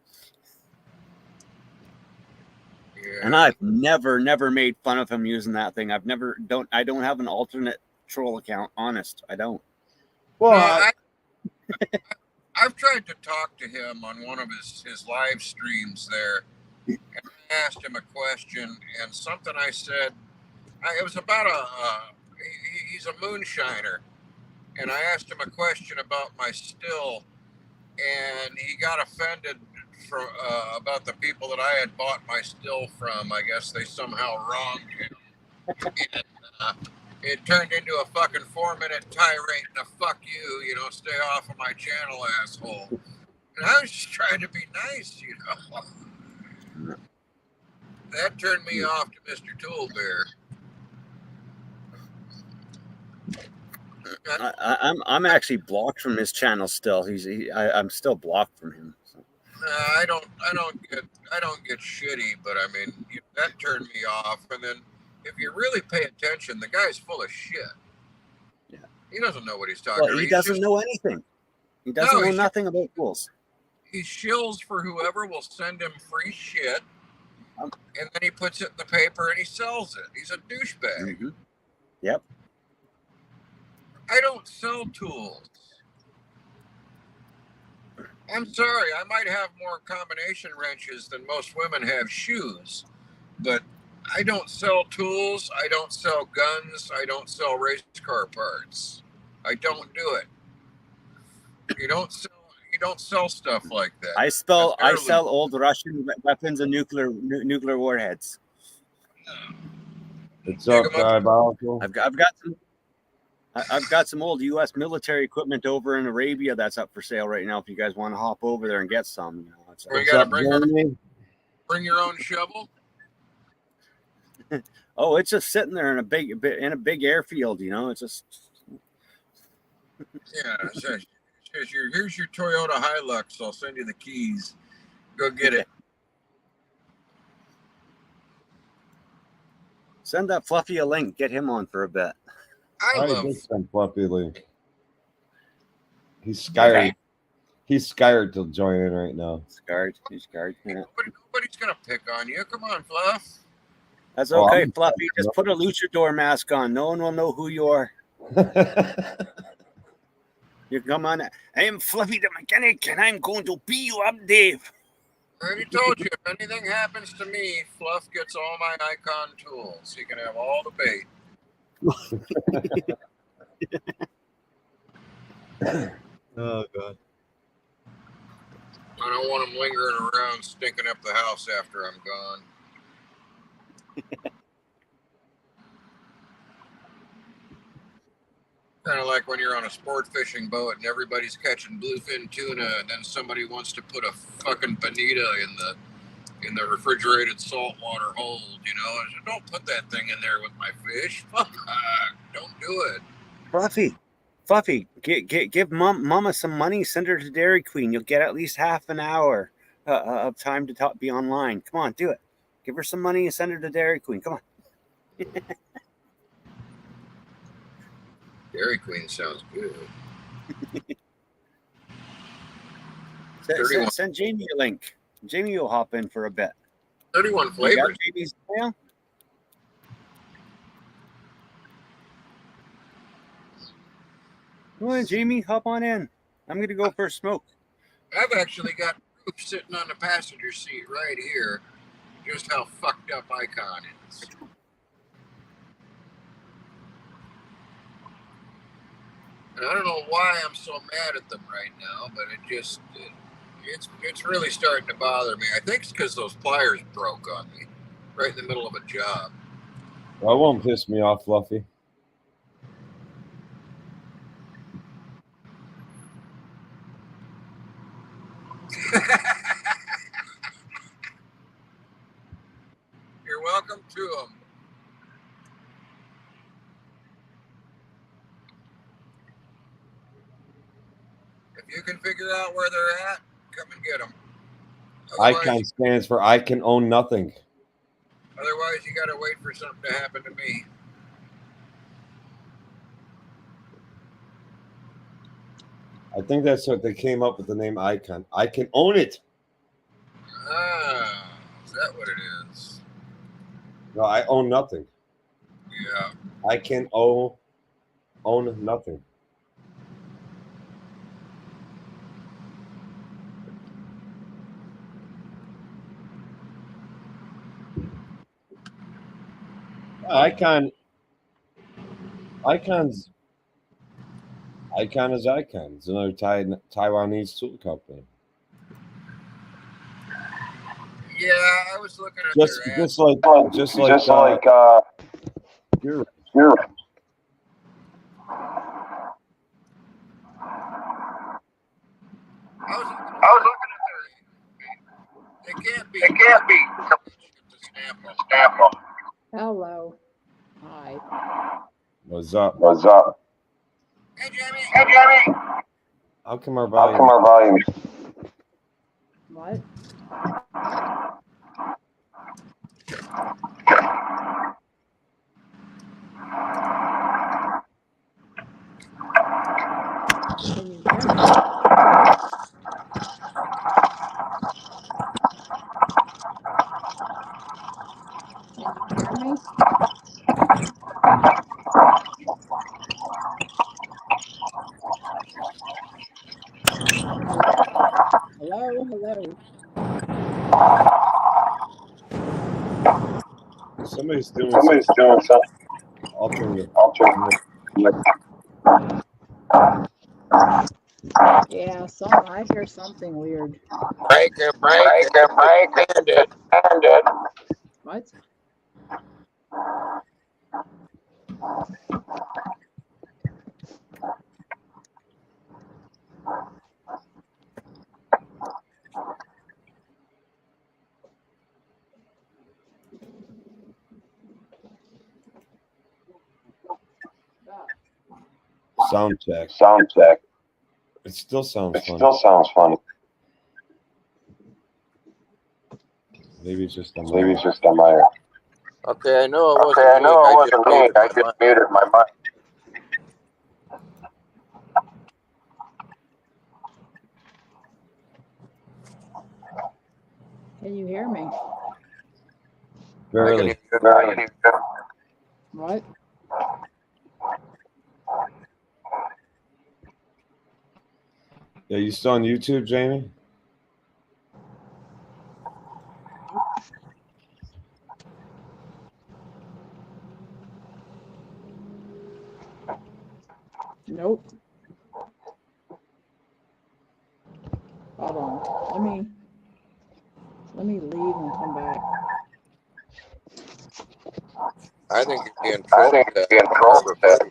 [SPEAKER 2] Yeah.
[SPEAKER 4] And I've never made fun of him using that thing. I don't have an alternate troll account. Honest, I don't.
[SPEAKER 1] Well,
[SPEAKER 2] I've tried to talk to him on one of his live streams there, and I asked him a question, and something I said, it was about he's a moonshiner, and I asked him a question about my still, and he got offended about the people that I had bought my still from. I guess they somehow wronged him. And, it turned into a fucking 4-minute tirade and a fuck you, you know, stay off of my channel, asshole. And I was just trying to be nice, you know. That turned me off to Mr. Tool Bear.
[SPEAKER 4] I'm actually blocked from his channel still. I'm still blocked from him. So.
[SPEAKER 2] I don't get shitty, but I mean that turned me off. And then if you really pay attention, the guy's full of shit.
[SPEAKER 4] Yeah,
[SPEAKER 2] he doesn't know what he's talking about.
[SPEAKER 4] He doesn't know anything. He doesn't know nothing about tools.
[SPEAKER 2] He shills for whoever will send him free shit, and then he puts it in the paper and he sells it. He's a douchebag.
[SPEAKER 4] Mm-hmm. Yep.
[SPEAKER 2] I don't sell tools. I'm sorry, I might have more combination wrenches than most women have shoes, but I don't sell tools, I don't sell guns, I don't sell race car parts. I don't do it. You don't sell stuff like that.
[SPEAKER 4] I sell old Russian weapons and nuclear warheads.
[SPEAKER 1] What's up, Diabolical?
[SPEAKER 4] I've got some old U.S. military equipment over in Arabia that's up for sale right now. If you guys want to hop over there and get some, you know, it's,
[SPEAKER 2] We
[SPEAKER 1] What's
[SPEAKER 2] gotta
[SPEAKER 1] up,
[SPEAKER 2] bring
[SPEAKER 1] Jeremy?
[SPEAKER 2] bring your own shovel.
[SPEAKER 4] oh, it's just sitting there in a big airfield. You know, it's just
[SPEAKER 2] Yeah, it says here's your Toyota Hilux. I'll send you the keys. Go get it.
[SPEAKER 4] send that Fluffy a link. Get him on for a bit.
[SPEAKER 2] I
[SPEAKER 1] I
[SPEAKER 2] love.
[SPEAKER 1] did send Fluffy a link. He's scared. He's scared to join in right now.
[SPEAKER 4] He's scared. Yeah.
[SPEAKER 2] Nobody's gonna pick on you. Come on, Fluff.
[SPEAKER 4] That's
[SPEAKER 1] Oh,
[SPEAKER 4] okay,
[SPEAKER 1] I'm-
[SPEAKER 4] Fluffy. Just put a luchador mask on. No one will know who you are. You come on. I am Fluffy the mechanic, and I'm going to beat you up, Dave.
[SPEAKER 2] I already told you. If anything happens to me, Fluff gets all my Icon tools. He can have all the bait.
[SPEAKER 4] Oh God.
[SPEAKER 2] I don't want him lingering around, stinking up the house after I'm gone. Kind of like when you're on a sport fishing boat and everybody's catching bluefin tuna, and then somebody wants to put a fucking bonita in the refrigerated saltwater hold. You know, I said, don't put that thing in there with my fish. Fuck, don't do it.
[SPEAKER 4] Fluffy, give Mama some money. Send her to Dairy Queen. You'll get at least half an hour of time to be online. Come on, do it. Give her some money and send her to Dairy Queen. Come on.
[SPEAKER 2] Dairy Queen sounds good.
[SPEAKER 4] Send Jamie a link. Jamie will hop in for a bit.
[SPEAKER 2] 31
[SPEAKER 4] You got
[SPEAKER 2] flavors.
[SPEAKER 4] Jamie's email? Come on, Jamie, hop on in. I'm going to go for a smoke.
[SPEAKER 2] I've actually got proof sitting on the passenger seat right here, just how fucked up Icon is. And I don't know why I'm so mad at them right now, but it's really starting to bother me. I think it's because those pliers broke on me right in the middle of a job.
[SPEAKER 1] That won't piss me off, Fluffy.
[SPEAKER 2] You're welcome to them. If you can figure out where they're at, come and get them.
[SPEAKER 1] Icon stands for I can own nothing.
[SPEAKER 2] Otherwise, you got to wait for something to happen to me.
[SPEAKER 1] I think that's what they came up with the name Icon. I can own it.
[SPEAKER 2] Ah, is that what it is?
[SPEAKER 1] No, I own nothing.
[SPEAKER 2] Yeah.
[SPEAKER 1] I can own nothing. Icon is Icon. It's another Taiwanese tool company.
[SPEAKER 2] Yeah, I was looking at their ads.
[SPEAKER 1] Just like you're
[SPEAKER 2] I was looking at their. It can't be. Snapple.
[SPEAKER 5] Hello. Hi.
[SPEAKER 1] what's up?
[SPEAKER 2] Hey, Jamie.
[SPEAKER 1] How come our volume?
[SPEAKER 5] What? Can you hear me? Can you hear me? Hello.
[SPEAKER 1] Somebody's doing
[SPEAKER 6] something.
[SPEAKER 1] alternate.
[SPEAKER 5] Yeah, I hear something weird.
[SPEAKER 2] Break it.
[SPEAKER 6] And it.
[SPEAKER 5] What?
[SPEAKER 1] Sound check.
[SPEAKER 6] Sound check.
[SPEAKER 1] It still sounds
[SPEAKER 6] It
[SPEAKER 1] funny.
[SPEAKER 6] still sounds funny.
[SPEAKER 1] Maybe it's just on my
[SPEAKER 6] Maybe it's just on my.
[SPEAKER 3] Okay, I know it
[SPEAKER 6] Okay,
[SPEAKER 3] wasn't
[SPEAKER 6] I know it wasn't me.
[SPEAKER 3] muted
[SPEAKER 6] I
[SPEAKER 3] my
[SPEAKER 6] just
[SPEAKER 3] mic.
[SPEAKER 6] muted my mic.
[SPEAKER 5] Can you hear me?
[SPEAKER 1] barely.
[SPEAKER 6] Barely.
[SPEAKER 5] What?
[SPEAKER 1] Yeah, you still on YouTube, Jamie?
[SPEAKER 5] Nope. Hold on. Let me leave and come back.
[SPEAKER 3] I think you'd be in
[SPEAKER 6] I
[SPEAKER 3] trouble
[SPEAKER 6] think
[SPEAKER 3] with
[SPEAKER 6] it's
[SPEAKER 3] that.
[SPEAKER 6] being trolled with that.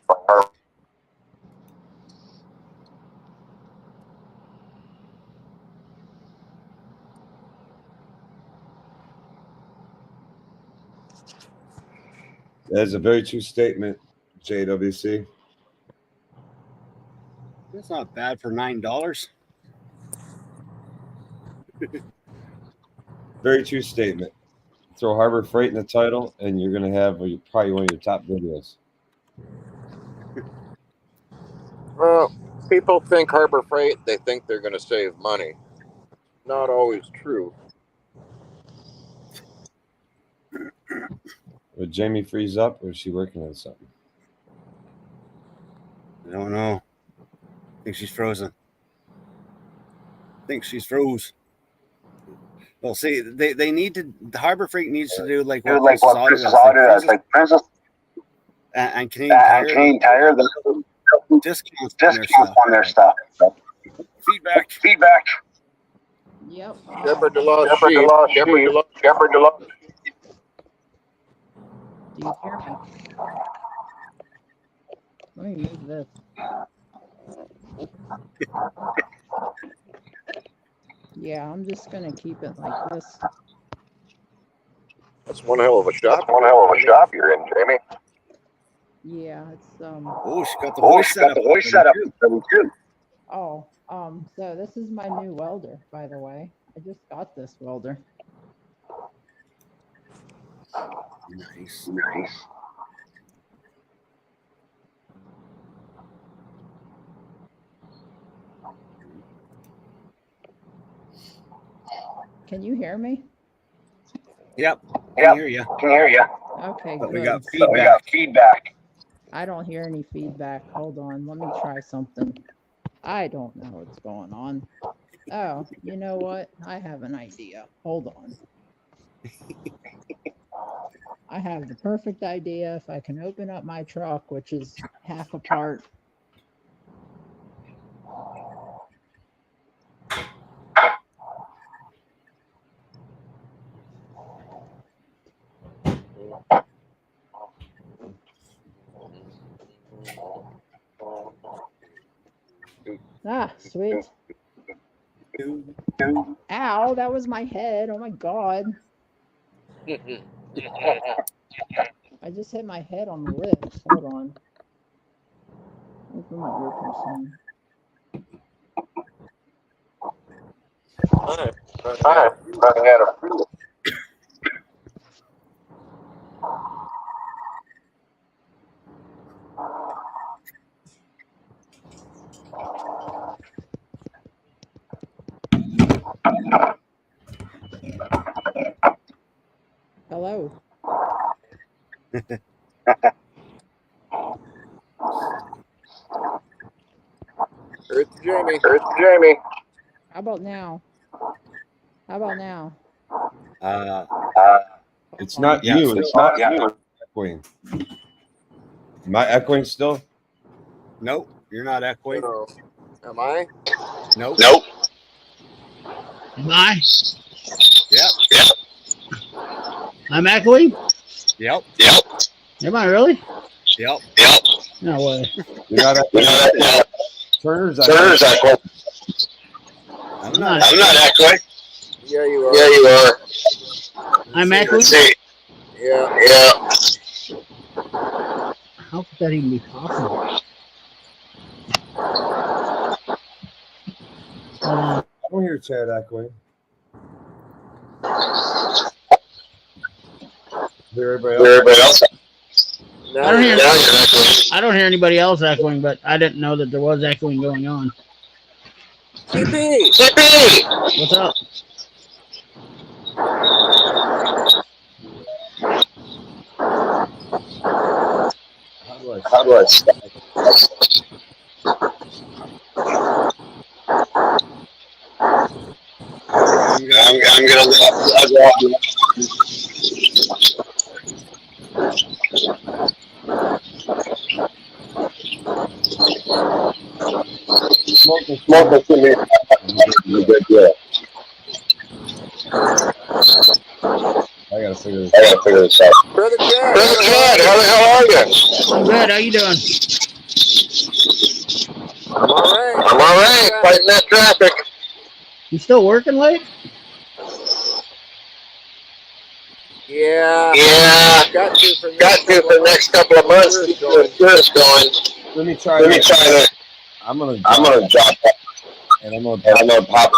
[SPEAKER 1] That is a very true statement, JWC.
[SPEAKER 4] It's not bad for $9.
[SPEAKER 1] Very true statement. Throw Harbor Freight in the title, and you're going to have probably one of your top videos.
[SPEAKER 3] Well, people think Harbor Freight, they think they're going to save money. Not always true.
[SPEAKER 1] Would Jamie freeze up, or is she working on something?
[SPEAKER 4] I don't know. I think she's frozen. I think she's froze. Well, see, they need to. The Harbor Freight needs to do like what
[SPEAKER 6] Like what Princess Auto does, like Princess
[SPEAKER 4] and Canadian Tire.
[SPEAKER 6] and Canadian Tire, the
[SPEAKER 4] Discounts on their
[SPEAKER 6] discounts on their stuff. Feedback.
[SPEAKER 5] Yep.
[SPEAKER 3] Shepherd the lost
[SPEAKER 6] Shepherd the
[SPEAKER 3] sheep.
[SPEAKER 6] lost
[SPEAKER 3] Shepherd the
[SPEAKER 6] sheep.
[SPEAKER 3] lost.
[SPEAKER 6] Shepherd the lost.
[SPEAKER 5] Do you hear me? Let me move this. Yeah, I'm just gonna keep it like this.
[SPEAKER 3] That's one hell of a shop.
[SPEAKER 6] That's one hell of a shop you're in, Jamie.
[SPEAKER 5] Yeah, it's
[SPEAKER 4] Oh, she got the
[SPEAKER 6] Oh,
[SPEAKER 4] voice
[SPEAKER 6] she's
[SPEAKER 4] set
[SPEAKER 6] got
[SPEAKER 4] up.
[SPEAKER 6] the voice set up too.
[SPEAKER 5] so this is my new welder, by the way. I just got this welder.
[SPEAKER 4] Nice.
[SPEAKER 5] Can you hear me?
[SPEAKER 4] Yep.
[SPEAKER 6] Yep.
[SPEAKER 4] Hear you.
[SPEAKER 6] Can hear you.
[SPEAKER 5] Okay,
[SPEAKER 4] But
[SPEAKER 5] good.
[SPEAKER 4] we got
[SPEAKER 6] But we got feedback.
[SPEAKER 5] I don't hear any feedback. Hold on, let me try something. I don't know what's going on. Oh, you know what? I have an idea. Hold on. I have the perfect idea. If I can open up my truck, which is half apart. Ah, sweet. Ow, that was my head. Oh my God. I just hit my head on the ribs. Hold on. Open my earpiece on.
[SPEAKER 6] Alright, running out of fuel.
[SPEAKER 5] Hello.
[SPEAKER 3] Earth Jamie.
[SPEAKER 5] How about now? How about now?
[SPEAKER 1] It's not
[SPEAKER 4] Yeah,
[SPEAKER 1] you.
[SPEAKER 4] so-
[SPEAKER 1] It's not you. Echoing. Am I echoing still?
[SPEAKER 4] Nope. You're not echoing.
[SPEAKER 3] No. Am I?
[SPEAKER 4] Nope.
[SPEAKER 7] Am I?
[SPEAKER 4] Yep.
[SPEAKER 7] I'm echoing?
[SPEAKER 4] Yep.
[SPEAKER 7] Am I really?
[SPEAKER 4] Yep.
[SPEAKER 7] No way.
[SPEAKER 1] You're not echoing. Turner's
[SPEAKER 6] Turner's
[SPEAKER 1] echoing.
[SPEAKER 6] echo.
[SPEAKER 4] I'm
[SPEAKER 7] I'm
[SPEAKER 4] not.
[SPEAKER 7] not.
[SPEAKER 6] I'm not echoing.
[SPEAKER 3] Yeah, you are.
[SPEAKER 6] Yeah, you are.
[SPEAKER 7] I'm echoing?
[SPEAKER 6] See.
[SPEAKER 3] Yeah.
[SPEAKER 7] How could that even be possible?
[SPEAKER 1] I don't hear Chad echoing. Hear everybody else?
[SPEAKER 3] Now
[SPEAKER 7] I don't hear-
[SPEAKER 3] you're echoing.
[SPEAKER 7] I don't hear anybody else echoing, but I didn't know that there was echoing going on.
[SPEAKER 3] CP.
[SPEAKER 7] What's up?
[SPEAKER 6] How do I stop? I'm gonna log off. Smoke is gonna be a good deal.
[SPEAKER 1] I gotta figure
[SPEAKER 6] this out.
[SPEAKER 3] Brother Chad.
[SPEAKER 6] Brother Chad, how the hell are you?
[SPEAKER 7] I'm good. How you doing?
[SPEAKER 3] I'm all right.
[SPEAKER 6] I'm all right. Fighting that traffic.
[SPEAKER 7] You still working late?
[SPEAKER 3] Yeah.
[SPEAKER 6] Yeah.
[SPEAKER 3] Got to for
[SPEAKER 6] the next couple of months to keep the insurance going.
[SPEAKER 1] Let me try
[SPEAKER 6] to.
[SPEAKER 1] I'm gonna
[SPEAKER 6] drop that.
[SPEAKER 1] and I'm gonna
[SPEAKER 6] pop.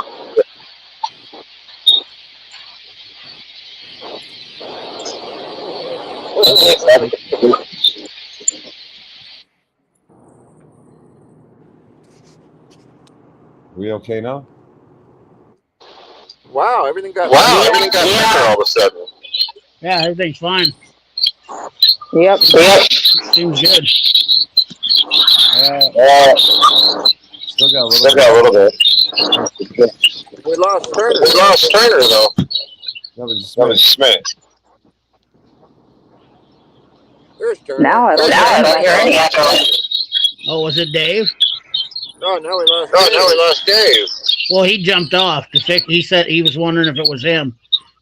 [SPEAKER 1] We okay now?
[SPEAKER 3] Wow, everything got
[SPEAKER 6] Everything got better all of a sudden.
[SPEAKER 7] Yeah, everything's fine.
[SPEAKER 5] Yep.
[SPEAKER 7] Seems good.
[SPEAKER 1] Still got a little
[SPEAKER 6] Still
[SPEAKER 1] bit.
[SPEAKER 6] got a little bit.
[SPEAKER 3] We lost Turner.
[SPEAKER 6] We lost Turner though.
[SPEAKER 1] That was just
[SPEAKER 6] That was Smith.
[SPEAKER 3] There's Turner.
[SPEAKER 5] Now I don't
[SPEAKER 6] hear any echo.
[SPEAKER 7] Oh, was it Dave?
[SPEAKER 3] Oh, now we lost.
[SPEAKER 6] Oh, now we lost Dave.
[SPEAKER 7] Well, he jumped off to fix. He said he was wondering if it was him.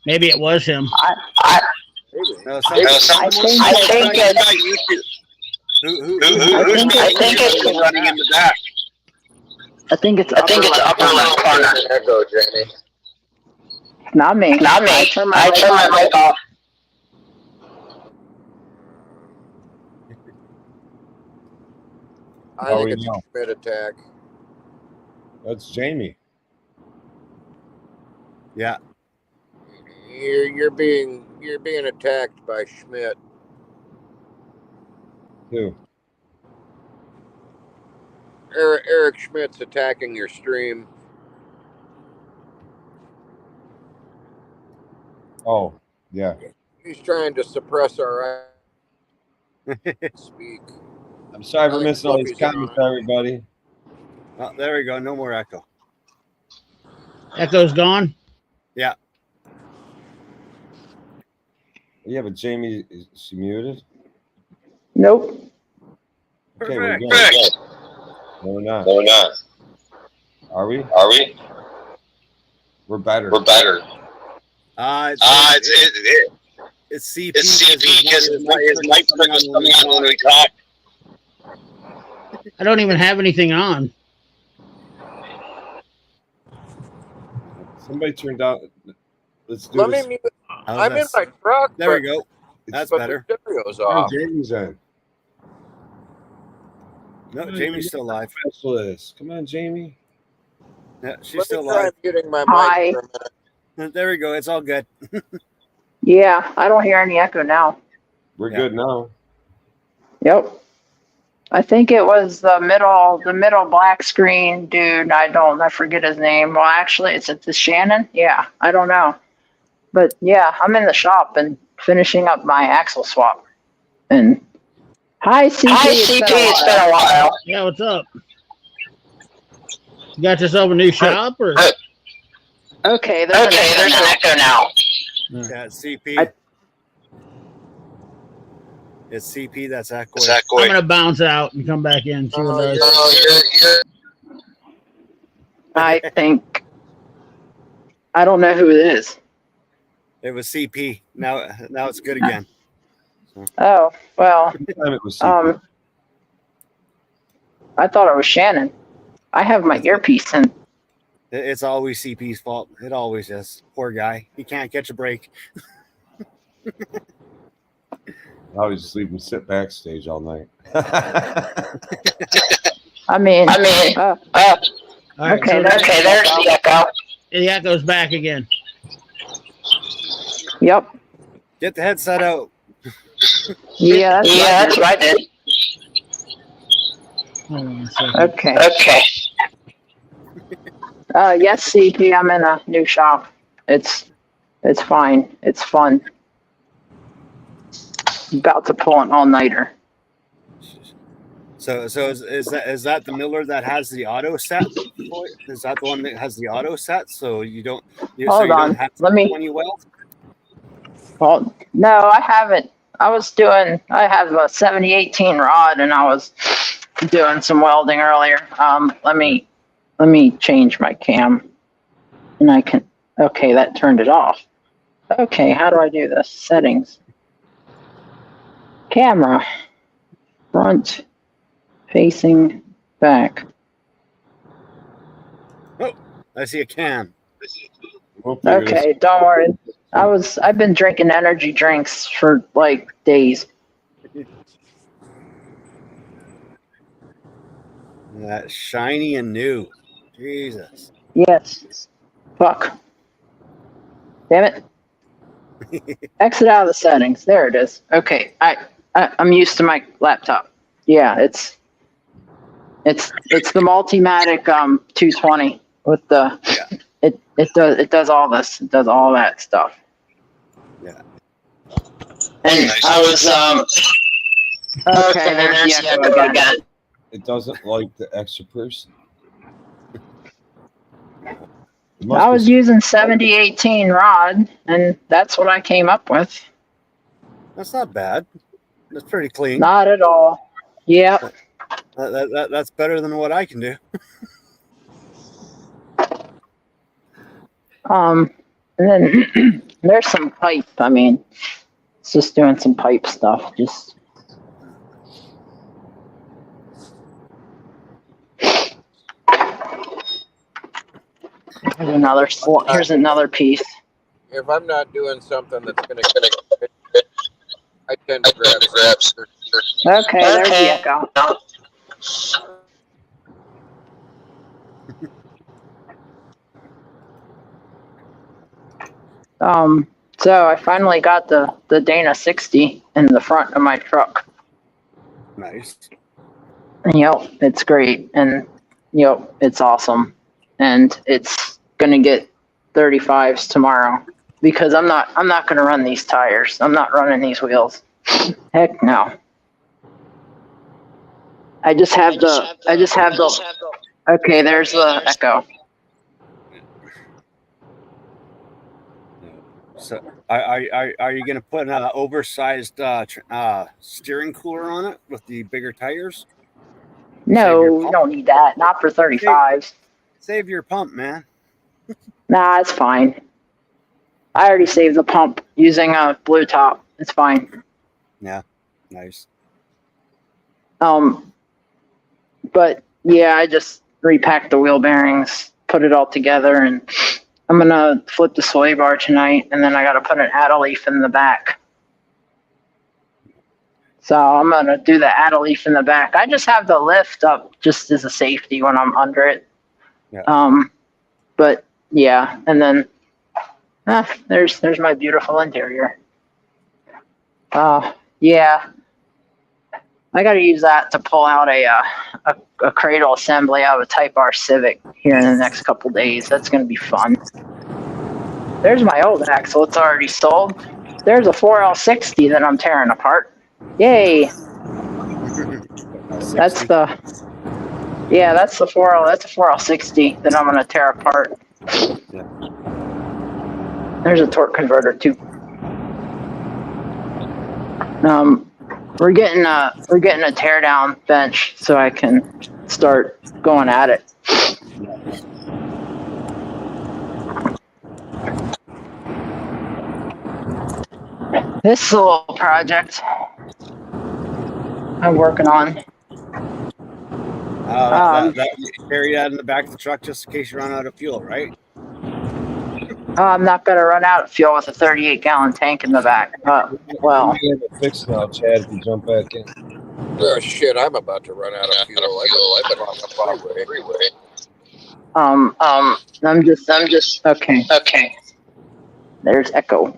[SPEAKER 7] Maybe it was him.
[SPEAKER 3] Maybe.
[SPEAKER 4] No,
[SPEAKER 5] I think
[SPEAKER 6] Who's running in the back?
[SPEAKER 5] I think it's
[SPEAKER 6] upper left corner. Echo, Jamie.
[SPEAKER 5] not me. I turn my mic off.
[SPEAKER 3] I
[SPEAKER 1] Oh,
[SPEAKER 3] think
[SPEAKER 1] we
[SPEAKER 3] it's
[SPEAKER 1] know.
[SPEAKER 3] a Schmidt attack.
[SPEAKER 1] That's Jamie.
[SPEAKER 4] Yeah.
[SPEAKER 3] You're being attacked by Schmidt.
[SPEAKER 1] Who?
[SPEAKER 3] Eric Schmidt's attacking your stream.
[SPEAKER 1] Oh, yeah.
[SPEAKER 3] He's trying to suppress our speak.
[SPEAKER 1] I'm sorry for
[SPEAKER 3] I think
[SPEAKER 1] missing all these
[SPEAKER 3] Fluffy's in on
[SPEAKER 1] comments,
[SPEAKER 3] it.
[SPEAKER 1] everybody.
[SPEAKER 4] Oh, there we go. No more echo.
[SPEAKER 7] Echo's gone.
[SPEAKER 1] Yeah, but Jamie, is she muted?
[SPEAKER 5] Nope.
[SPEAKER 1] Okay, we're good.
[SPEAKER 6] Perfect.
[SPEAKER 1] No, we're not.
[SPEAKER 6] No, we're not.
[SPEAKER 1] Are we?
[SPEAKER 6] Are we?
[SPEAKER 1] We're better.
[SPEAKER 6] We're better.
[SPEAKER 4] It's CP.
[SPEAKER 6] It's CP because his mic trick is coming on when we talk.
[SPEAKER 7] I don't even have anything on.
[SPEAKER 1] Somebody turned out. Let's do
[SPEAKER 3] Let
[SPEAKER 1] this.
[SPEAKER 3] me mute.
[SPEAKER 4] How's
[SPEAKER 3] I'm in
[SPEAKER 4] this?
[SPEAKER 3] my truck.
[SPEAKER 4] There we
[SPEAKER 3] but-
[SPEAKER 4] go. That's
[SPEAKER 3] but
[SPEAKER 4] better.
[SPEAKER 3] the stereo's
[SPEAKER 1] Oh,
[SPEAKER 3] off.
[SPEAKER 1] Jamie's in.
[SPEAKER 4] No, Jamie's still alive.
[SPEAKER 1] Specialist. Come on, Jamie.
[SPEAKER 4] Yeah, she's
[SPEAKER 3] Let
[SPEAKER 4] still
[SPEAKER 3] me try
[SPEAKER 4] alive.
[SPEAKER 3] muting my
[SPEAKER 5] Hi.
[SPEAKER 3] mic for a minute.
[SPEAKER 4] There we go. It's all good.
[SPEAKER 5] Yeah, I don't hear any echo now.
[SPEAKER 1] We're
[SPEAKER 4] Yeah.
[SPEAKER 1] good now.
[SPEAKER 5] Yep. I think it was the middle black screen dude. I forget his name. Well, actually, it's the Shannon. Yeah, I don't know. But yeah, I'm in the shop and finishing up my axle swap. And hi, CP.
[SPEAKER 6] It's been a while.
[SPEAKER 7] Yeah, what's up? You got yourself a new shop, or?
[SPEAKER 5] Okay, there's an echo now.
[SPEAKER 4] Yeah, it's CP.
[SPEAKER 5] I-
[SPEAKER 4] It's CP. That's echoing.
[SPEAKER 6] It's
[SPEAKER 7] I'm
[SPEAKER 6] echoing.
[SPEAKER 7] gonna bounce out and come back in. See what it does.
[SPEAKER 6] Oh,
[SPEAKER 5] I think I don't know who it is.
[SPEAKER 4] It was CP. Now it's good again.
[SPEAKER 5] Oh well.
[SPEAKER 1] This time it was CP.
[SPEAKER 5] I thought it was Shannon. I have my earpiece in.
[SPEAKER 4] It's always CP's fault. It always is. Poor guy. He can't catch a break.
[SPEAKER 1] I always just leave him sit backstage all night.
[SPEAKER 5] I mean,
[SPEAKER 7] All right,
[SPEAKER 5] okay,
[SPEAKER 7] so
[SPEAKER 5] there's the echo.
[SPEAKER 7] the echo's back again.
[SPEAKER 5] Yep.
[SPEAKER 4] Get the headset out.
[SPEAKER 5] Yeah, that's what I did.
[SPEAKER 7] Hold on a second.
[SPEAKER 5] Okay. Yes, CP, I'm in a new shop. It's fine. It's fun. About to pull an all-nighter.
[SPEAKER 4] So is that the Miller that has the auto set? Is that the one that has the auto set? So you don't.
[SPEAKER 5] Hold on.
[SPEAKER 4] Have
[SPEAKER 5] Let me.
[SPEAKER 4] when you weld?
[SPEAKER 5] Well, no, I haven't. I have a 7018 rod, and I was doing some welding earlier. Let me change my cam, and I can. Okay, that turned it off. Okay, how do I do this? Settings. Camera. Front. Facing back.
[SPEAKER 4] Oh, I see a can.
[SPEAKER 1] We'll figure this
[SPEAKER 5] Okay, don't worry. I've been drinking energy drinks for like days.
[SPEAKER 4] That shiny and new. Jesus.
[SPEAKER 5] Yes. Fuck. Damn it. Exit out of the settings. There it is. Okay. I'm used to my laptop. Yeah, it's the Multimatic 220 with the it does all this. It does all that stuff.
[SPEAKER 4] Yeah.
[SPEAKER 5] And I was okay, there's the echo again.
[SPEAKER 1] It doesn't like the extra person.
[SPEAKER 5] I was using 7018 rod, and that's what I came up with.
[SPEAKER 4] That's not bad. That's pretty clean.
[SPEAKER 5] Not at all. Yep.
[SPEAKER 4] That's better than what I can do.
[SPEAKER 5] And then there's some pipe. I mean, it's just doing some pipe stuff. Just. Here's another piece.
[SPEAKER 3] If I'm not doing something that's gonna I tend to grab.
[SPEAKER 5] Okay, there's the echo. So I finally got the Dana 60 in the front of my truck.
[SPEAKER 4] Nice.
[SPEAKER 5] Yep, it's great, and yep, it's awesome, and it's gonna get 35s tomorrow because I'm not gonna run these tires. I'm not running these wheels. Heck no. I just have the. Okay, there's the echo.
[SPEAKER 4] So, are you going to put an oversized steering cooler on it with the bigger tires?
[SPEAKER 5] No, we don't need that. Not for 35s.
[SPEAKER 4] Save your pump, man.
[SPEAKER 5] Nah, it's fine. I already saved the pump using a blue top. It's fine.
[SPEAKER 4] Yeah, nice.
[SPEAKER 5] But yeah, I just repacked the wheel bearings, put it all together, and I'm gonna flip the sway bar tonight, and then I gotta put an addle leaf in the back. So I'm gonna do the addle leaf in the back. I just have the lift up just as a safety when I'm under it.
[SPEAKER 4] Yeah.
[SPEAKER 5] But yeah, and then there's my beautiful interior. Yeah. I got to use that to pull out a cradle assembly out of a Type R Civic here in the next couple days. That's going to be fun. There's my old axle. It's already sold. There's a 4L60 that I'm tearing apart. Yay! That's the 4L. That's a 4L60 that I'm going to tear apart.
[SPEAKER 4] Yeah.
[SPEAKER 5] There's a torque converter too. We're getting a teardown bench so I can start going at it. This is a little project I'm working on.
[SPEAKER 4] You carry that in the back of the truck just in case you run out of fuel, right?
[SPEAKER 5] I'm not going to run out of fuel with a 38-gallon tank in the back. Well,
[SPEAKER 1] we have it fixed now, Chad. If you jump back in.
[SPEAKER 3] Oh shit! I'm about to run out of fuel. I better hop on the freeway.
[SPEAKER 5] I'm just okay.
[SPEAKER 6] Okay.
[SPEAKER 5] There's echo.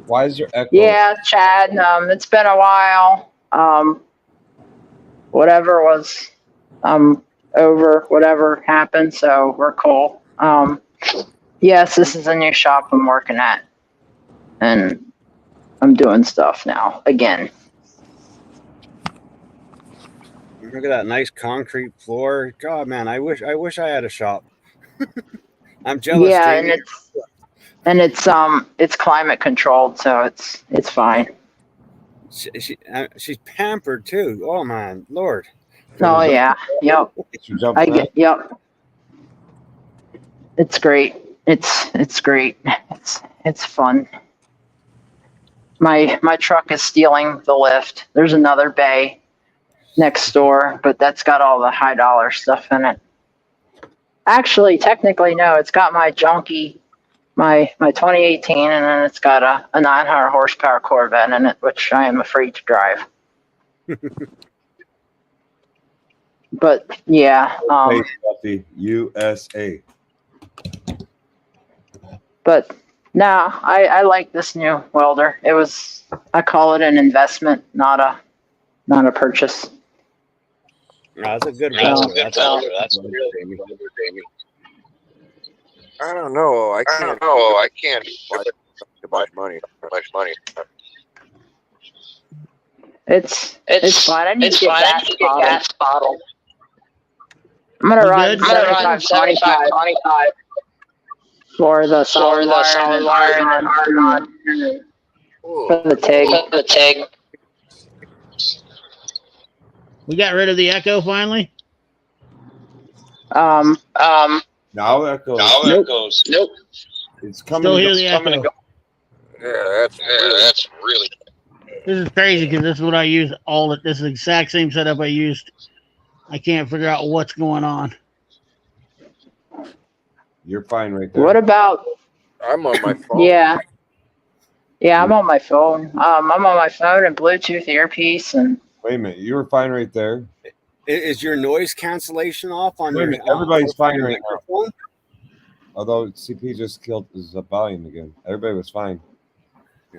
[SPEAKER 1] Why is there echo?
[SPEAKER 5] Yeah, Chad. It's been a while. Whatever was over. Whatever happened. So we're cool. Yes, this is a new shop I'm working at, and I'm doing stuff now again.
[SPEAKER 4] Look at that nice concrete floor. God, man, I wish I had a shop. I'm jealous,
[SPEAKER 5] Yeah,
[SPEAKER 4] Jamie.
[SPEAKER 5] and it's climate controlled, so it's fine.
[SPEAKER 4] She's pampered too. Oh man, Lord.
[SPEAKER 5] Oh yeah, yep.
[SPEAKER 1] Should jump
[SPEAKER 5] I
[SPEAKER 1] in?
[SPEAKER 5] get, yep. It's great. It's great. It's fun. My truck is stealing the lift. There's another bay next door, but that's got all the high dollar stuff in it. Actually, technically, no. It's got my junky, my 2018, and then it's got a 900 horsepower Corvette in it, which I am afraid to drive. But yeah,
[SPEAKER 1] Hey, Stuffy, USA.
[SPEAKER 5] but no, I like this new welder. I call it an investment, not a purchase.
[SPEAKER 4] No, that's a good
[SPEAKER 5] Yeah.
[SPEAKER 4] welder.
[SPEAKER 6] That's really
[SPEAKER 4] Jamie.
[SPEAKER 6] Jamie.
[SPEAKER 3] I don't know. I can't.
[SPEAKER 6] I can't
[SPEAKER 3] Too much money.
[SPEAKER 5] It's fine. I need to get gas bottle.
[SPEAKER 6] gas bottle.
[SPEAKER 5] I'm gonna
[SPEAKER 7] You
[SPEAKER 5] run
[SPEAKER 7] good?
[SPEAKER 5] 75 for the solid wire and then argon for the TIG.
[SPEAKER 6] The TIG.
[SPEAKER 7] We got rid of the echo finally.
[SPEAKER 1] Now echo.
[SPEAKER 6] Now
[SPEAKER 5] Nope.
[SPEAKER 6] it goes. Nope.
[SPEAKER 1] It's coming.
[SPEAKER 7] Still
[SPEAKER 1] and
[SPEAKER 7] hear
[SPEAKER 1] go-
[SPEAKER 7] the
[SPEAKER 6] Coming and
[SPEAKER 7] echo.
[SPEAKER 3] Yeah,
[SPEAKER 6] That's really.
[SPEAKER 7] This is crazy because this is what I use all. This is the exact same setup I used. I can't figure out what's going on.
[SPEAKER 1] You're fine right there.
[SPEAKER 5] What about?
[SPEAKER 3] I'm on my phone.
[SPEAKER 5] Yeah, I'm on my phone. I'm on my phone and Bluetooth earpiece and.
[SPEAKER 1] Wait a minute. You were fine right there.
[SPEAKER 4] Is your noise cancellation off on
[SPEAKER 1] Wait a
[SPEAKER 4] your?
[SPEAKER 1] minute, everybody's
[SPEAKER 4] on
[SPEAKER 1] fine
[SPEAKER 4] your
[SPEAKER 1] right now.
[SPEAKER 4] microphone?
[SPEAKER 1] Although CP just killed his volume again. Everybody was fine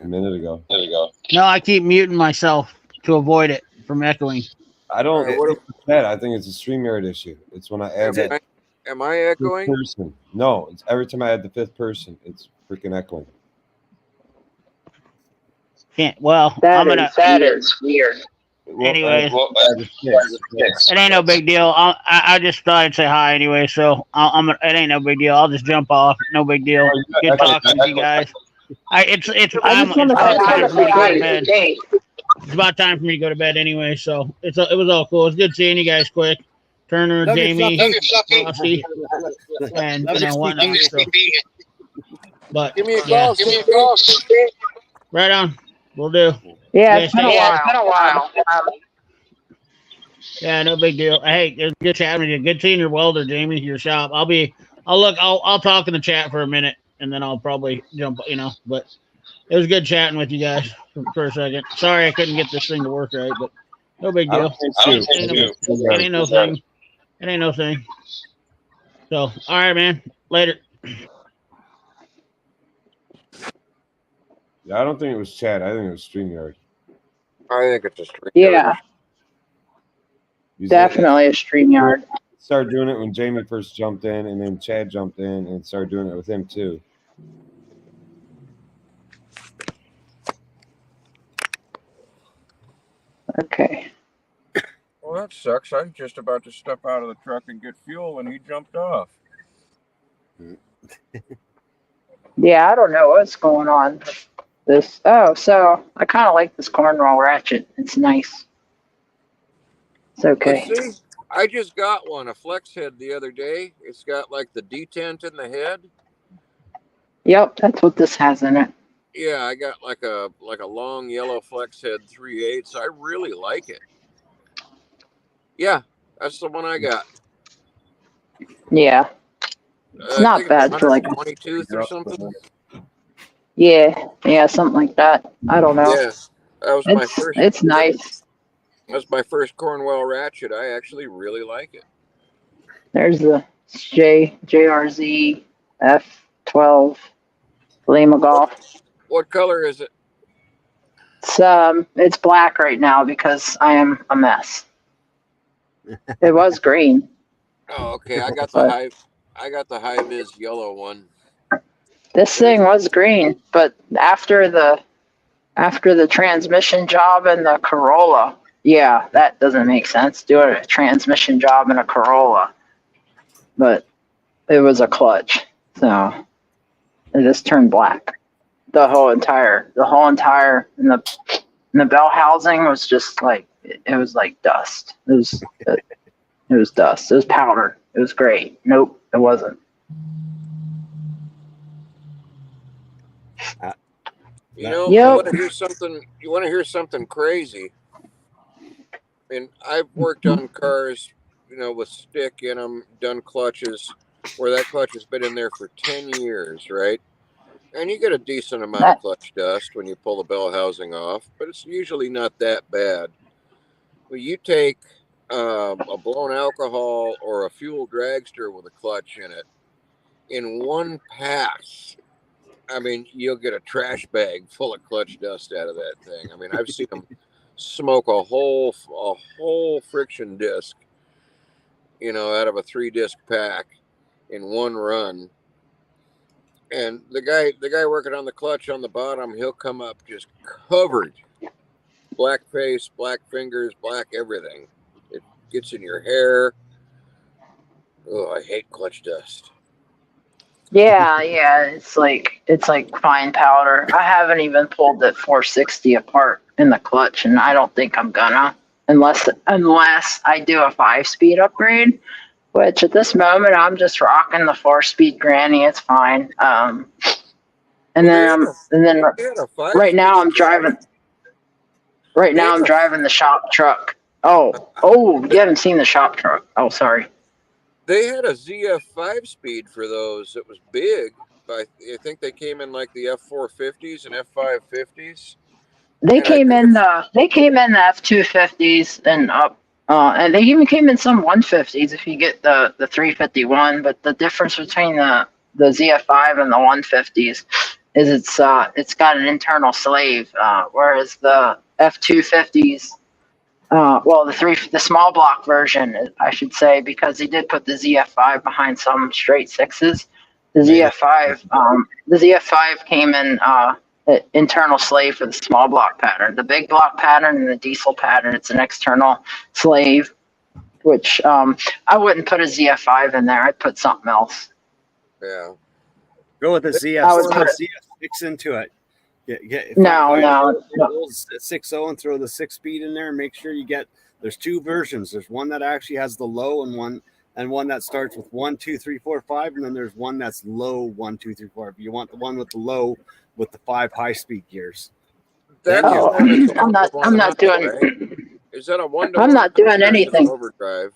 [SPEAKER 1] a minute ago.
[SPEAKER 6] There you go.
[SPEAKER 7] No, I keep muting myself to avoid it from echoing.
[SPEAKER 1] I don't.
[SPEAKER 3] Alright, what
[SPEAKER 1] It's that. I think it's a StreamYard issue. It's when I add that
[SPEAKER 3] Am I
[SPEAKER 1] fifth
[SPEAKER 3] echoing?
[SPEAKER 1] person. No, it's every time I add the fifth person, it's freaking echoing.
[SPEAKER 7] Can't. Well,
[SPEAKER 5] That
[SPEAKER 7] I'm
[SPEAKER 5] is weird.
[SPEAKER 1] Well,
[SPEAKER 7] Anyways.
[SPEAKER 6] Well,
[SPEAKER 7] It ain't no big deal. I just thought I'd say hi anyway. So it ain't no big deal. I'll just jump off. No big deal. Good talking to you guys. It's
[SPEAKER 5] I just
[SPEAKER 7] it's
[SPEAKER 5] want to
[SPEAKER 7] about time for me to go to
[SPEAKER 5] say
[SPEAKER 7] bed.
[SPEAKER 5] hi.
[SPEAKER 7] It's about time for me to go to bed anyway. So it was all cool. It's good seeing you guys quick. Turner,
[SPEAKER 4] Love you,
[SPEAKER 7] Jamie,
[SPEAKER 4] Fluffy.
[SPEAKER 7] Frosty, and
[SPEAKER 4] Love you,
[SPEAKER 7] whatnot.
[SPEAKER 4] CP.
[SPEAKER 7] So, but
[SPEAKER 3] Give me a
[SPEAKER 7] yeah,
[SPEAKER 3] call.
[SPEAKER 7] right on. We'll do.
[SPEAKER 5] Yeah,
[SPEAKER 7] Yeah,
[SPEAKER 5] it's been a while.
[SPEAKER 7] Yeah, no big deal. Hey, it was good chatting with you. Good seeing your welder, Jamie, your shop. I'll talk in the chat for a minute and then I'll probably jump, but it was good chatting with you guys for a second. Sorry I couldn't get this thing to work right, but no big
[SPEAKER 1] I
[SPEAKER 7] deal.
[SPEAKER 1] don't think
[SPEAKER 6] I don't
[SPEAKER 1] so.
[SPEAKER 6] think
[SPEAKER 7] It ain't no thing. It ain't no thing. So, all right, man. Later.
[SPEAKER 1] Yeah, I don't think it was Chad. I think it was StreamYard.
[SPEAKER 3] I think it's a stream.
[SPEAKER 5] Yeah,
[SPEAKER 1] You
[SPEAKER 5] definitely a StreamYard.
[SPEAKER 1] started doing it when Jamie first jumped in, and then Chad jumped in and started doing it with him too.
[SPEAKER 5] Okay.
[SPEAKER 3] Well, that sucks. I was just about to step out of the truck and get fuel, and he jumped off.
[SPEAKER 5] Yeah, I don't know what's going on. So I kind of like this cornrow ratchet. It's nice. It's okay.
[SPEAKER 3] But see, I just got one, a flex head the other day. It's got like the detent in the head.
[SPEAKER 5] Yep, that's what this has in it.
[SPEAKER 3] Yeah, I got like a long yellow flex head 3/8. I really like it. Yeah, that's the one I got.
[SPEAKER 5] Yeah. It's not bad for like,
[SPEAKER 3] 120 tooth or something.
[SPEAKER 5] yeah, something like that. I don't know.
[SPEAKER 3] Yeah, that was my first.
[SPEAKER 5] It's nice.
[SPEAKER 3] That's my first Cornwell ratchet. I actually really like it.
[SPEAKER 5] There's the JRZ F12 Lima Golf.
[SPEAKER 3] What color is it?
[SPEAKER 5] It's black right now because I am a mess. It was green.
[SPEAKER 3] Oh, okay. I got the high vis yellow one.
[SPEAKER 5] This thing was green, but after the transmission job and the Corolla, yeah, that doesn't make sense. Doing a transmission job in a Corolla, but it was a clutch, so it just turned black. The whole entire and the bell housing was just like it was like dust. It was dust. It was powder. It was great. Nope, it wasn't.
[SPEAKER 3] You know,
[SPEAKER 5] Yep.
[SPEAKER 3] You want to hear something crazy? And I've worked on cars, you know, with stick in them, done clutches where that clutch has been in there for 10 years, right? And you get a decent amount of clutch dust when you pull the bell housing off, but it's usually not that bad. Well, you take a blown alcohol or a fuel dragster with a clutch in it in one pass. I mean, you'll get a trash bag full of clutch dust out of that thing. I mean, I've seen them smoke a whole friction disc, you know, out of a 3-disc pack in one run. And the guy working on the clutch on the bottom, he'll come up just covered, black face, black fingers, black everything. It gets in your hair. Oh, I hate clutch dust.
[SPEAKER 5] Yeah, it's like fine powder. I haven't even pulled that 460 apart in the clutch, and I don't think I'm gonna unless I do a 5-speed upgrade. Which at this moment I'm just rocking the 4-speed granny. It's fine. And then right now I'm driving. Right now I'm driving the shop truck. Oh, you haven't seen the shop truck. Oh, sorry.
[SPEAKER 3] They had a ZF 5-speed for those. It was big. I think they came in like the F450s and F550s.
[SPEAKER 5] They came in the F250s and up. And they even came in some 150s if you get the 351. But the difference between the ZF5 and the 150s is it's got an internal slave, whereas the F250s, the small block version, I should say, because they did put the ZF5 behind some straight 6s. The ZF5 came in internal slave for the small block pattern. The big block pattern and the diesel pattern, it's an external slave, which I wouldn't put a ZF5 in there. I'd put something else.
[SPEAKER 3] Yeah.
[SPEAKER 4] Go with the ZF6 into it.
[SPEAKER 5] No.
[SPEAKER 4] 6.0 and throw the 6-speed in there and make sure you get. There's 2 versions. There's one that actually has the low and one that starts with 1, 2, 3, 4, 5, and then there's one that's low 1, 2, 3, 4. If you want the one with the low with the 5 high-speed gears.
[SPEAKER 5] I'm not doing.
[SPEAKER 3] Is that a 1-to-1?
[SPEAKER 5] I'm not doing anything.
[SPEAKER 3] Overdrive.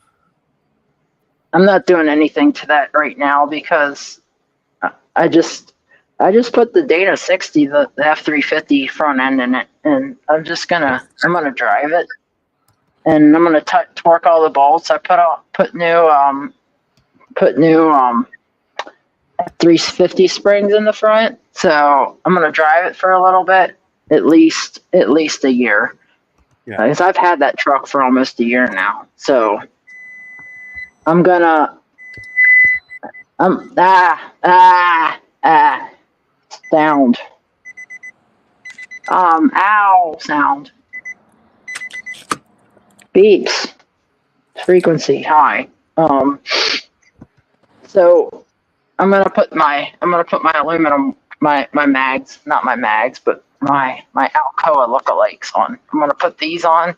[SPEAKER 5] I'm not doing anything to that right now because I just put the Dana 60, the F350 front end in it, and I'm gonna drive it, and I'm gonna torque all the bolts. I put new 350 springs in the front, so I'm gonna drive it for a little bit, at least a year. Yeah, because I've had that truck for almost a year now, so sound. Sound. Beeps. Frequency high. So I'm gonna put my aluminum, my mags, not my mags, but my Alcoa lookalikes on. I'm gonna put these on,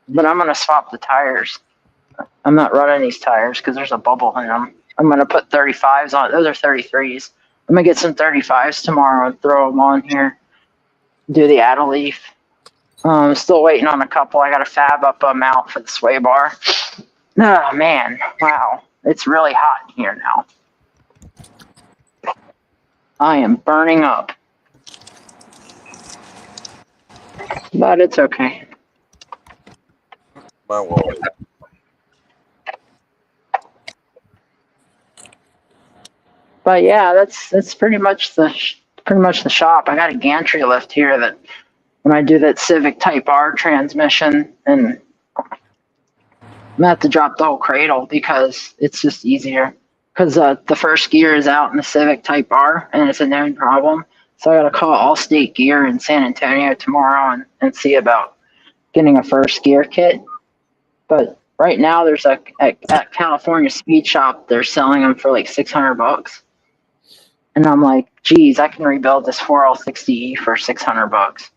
[SPEAKER 5] but I'm gonna swap the tires. I'm not running these tires because there's a bubble in them. I'm gonna put 35s on. Those are 33s. I'm gonna get some 35s tomorrow and throw them on here. Do the Adeleaf. Still waiting on a couple. I got to fab up a mount for the sway bar. Oh man, wow, it's really hot in here now. I am burning up. But it's okay.
[SPEAKER 3] My wallet.
[SPEAKER 5] But yeah, that's pretty much the shop. I got a gantry lift here that when I do that Civic Type R transmission, and I'm gonna have to drop the whole cradle because it's just easier. Because the first gear is out in the Civic Type R and it's a known problem. So I got to call Allstate Gear in San Antonio tomorrow and see about getting a first gear kit. But right now there's at California Speed Shop, they're selling them for like $600. And I'm like, geez, I can rebuild this 4L60E for $600.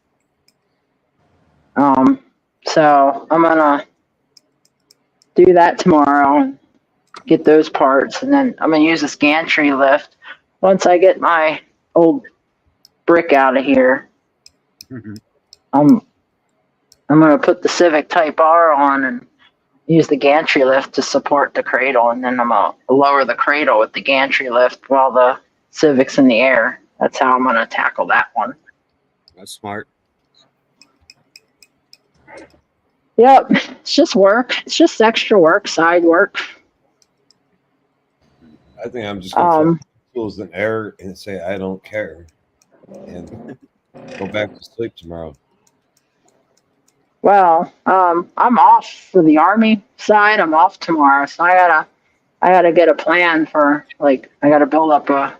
[SPEAKER 5] So I'm gonna do that tomorrow and get those parts, and then I'm gonna use this gantry lift once I get my old brick out of here. I'm gonna put the Civic Type R on and use the gantry lift to support the cradle, and then I'm gonna lower the cradle with the gantry lift while the Civic's in the air. That's how I'm gonna tackle that one.
[SPEAKER 4] That's smart.
[SPEAKER 5] Yep, it's just work. It's just extra work, side work.
[SPEAKER 1] I think I'm just going to tools in air and say I don't care, and go back to sleep tomorrow.
[SPEAKER 5] Well, I'm off for the Army side. I'm off tomorrow, so I gotta get a plan for, like, I gotta build up a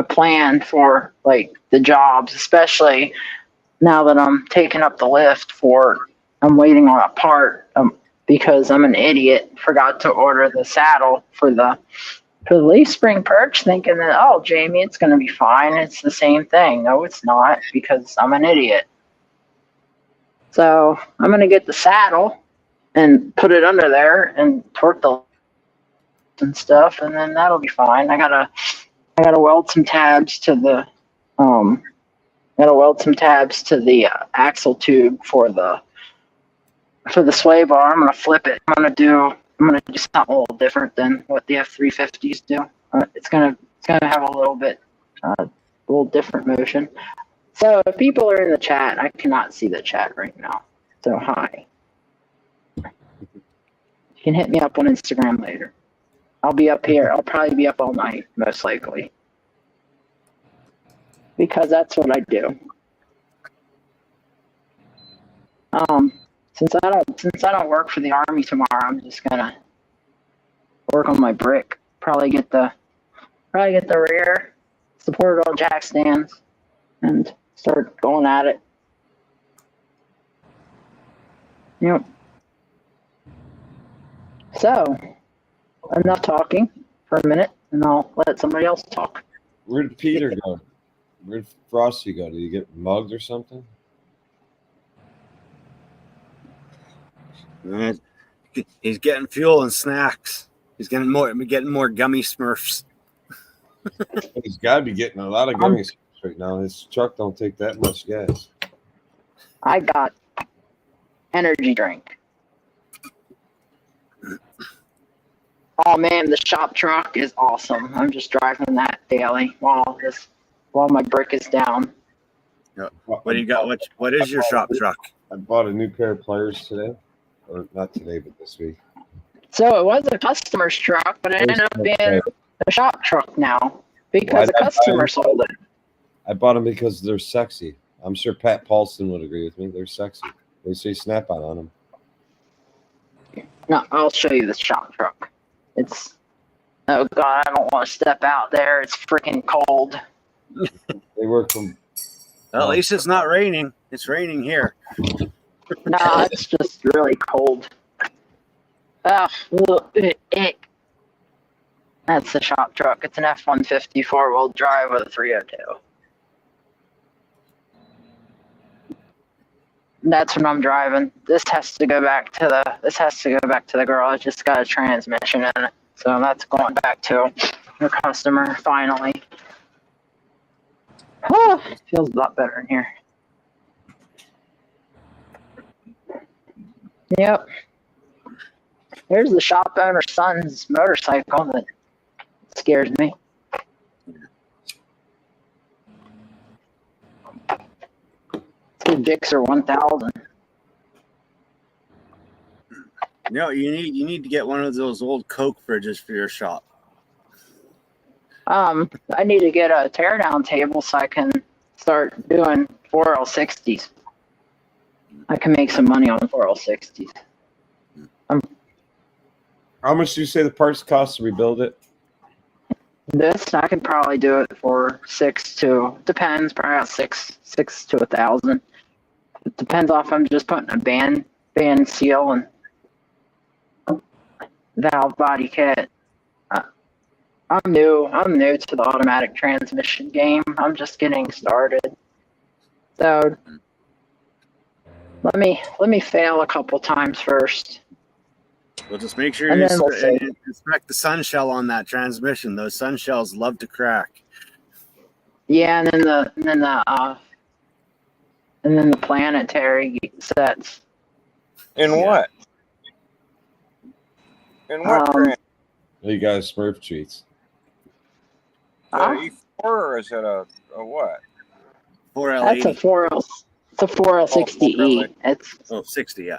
[SPEAKER 5] plan for, like, the jobs, especially now that I'm taking up the lift I'm waiting on a part, because I'm an idiot, forgot to order the saddle for the leaf spring perch, thinking that, oh, Jamie, it's gonna be fine. It's the same thing. No, it's not, because I'm an idiot. So I'm gonna get the saddle and put it under there and torque the and stuff, and then that'll be fine. I gotta weld some tabs to the axle tube for the sway bar. I'm gonna flip it. I'm gonna do something a little different than what the F350s do. It's gonna have a little different motion. So if people are in the chat, I cannot see the chat right now. So hi. You can hit me up on Instagram later. I'll be up here. I'll probably be up all night, most likely, because that's what I do. Since I don't work for the Army tomorrow, I'm just gonna work on my brick. Probably get the rear, support all jack stands, and start going at it. Yep. So, enough talking for a minute, and I'll let somebody else talk.
[SPEAKER 1] Where did Peter go? Where did Frosty go? Did he get mugged or something?
[SPEAKER 4] He's getting fuel and snacks. He's getting more gummy Smurfs.
[SPEAKER 1] He's got to be getting a lot of gummies right now. His truck don't take that much gas.
[SPEAKER 5] I got energy drink. Oh man, the shop truck is awesome. I'm just driving that daily while my brick is down.
[SPEAKER 4] What do you got? What is your shop truck?
[SPEAKER 1] I bought a new pair of pliers today, or not today, but this week.
[SPEAKER 5] So it was a customer's truck, but it ended up being a shop truck now because the customer sold it.
[SPEAKER 1] I bought them because they're sexy. I'm sure Pat Paulson would agree with me. They're sexy. They say Snap-on on them.
[SPEAKER 5] No, I'll show you the shop truck. It's, oh God, I don't want to step out there. It's freaking cold.
[SPEAKER 1] They work from.
[SPEAKER 4] Well, at least it's not raining. It's raining here.
[SPEAKER 5] No, it's just really cold. That's the shop truck. It's an F-150 four-wheel drive with a 302. That's what I'm driving. This has to go back to the girl. It's just got a transmission in it, so that's going back to the customer finally. Oh, it feels a lot better in here. Yep. There's the shop owner's son's motorcycle that scares me. a Gixxer 1000.
[SPEAKER 4] No, you need to get one of those old Coke fridges for your shop.
[SPEAKER 5] I need to get a teardown table so I can start doing 4L60s. I can make some money on 4L60s.
[SPEAKER 1] How much do you say the parts cost to rebuild it?
[SPEAKER 5] This I could probably do it for depends, probably about six to 1,000. It depends off I'm just putting a band seal and valve body kit. I'm new to the automatic transmission game. I'm just getting started. So let me fail a couple times first.
[SPEAKER 4] Well, just make sure
[SPEAKER 5] And
[SPEAKER 4] you
[SPEAKER 5] then we'll see.
[SPEAKER 4] inspect the sun shell on that transmission. Those sun shells love to crack.
[SPEAKER 5] Yeah, and then the planetary sets.
[SPEAKER 3] In what? In what trans?
[SPEAKER 1] You guys Smurf treats.
[SPEAKER 5] Huh?
[SPEAKER 3] E4 or is it a what?
[SPEAKER 4] 4L80.
[SPEAKER 5] That's a 4L. It's a 4L60E. It's
[SPEAKER 4] 60, yeah.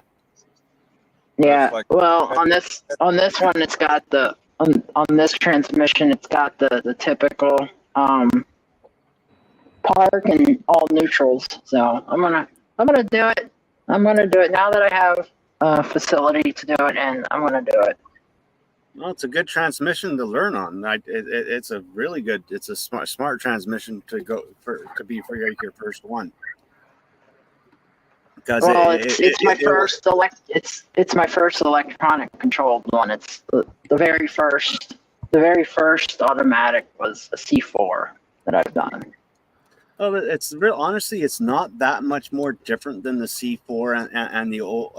[SPEAKER 5] yeah.
[SPEAKER 3] like-
[SPEAKER 5] Well, on this one, it's got the on this transmission, it's got the typical park and all neutrals. So I'm gonna do it. I'm gonna do it now that I have a facility to do it, and I'm gonna do it.
[SPEAKER 4] Well, it's a good transmission to learn on. It's a really good. It's a smart transmission to be for your first one. Because
[SPEAKER 5] Well, it's my first electronic controlled one. It's the very first automatic was a C4 that I've done.
[SPEAKER 4] Oh, it's real. Honestly, it's not that much more different than the C4 and the old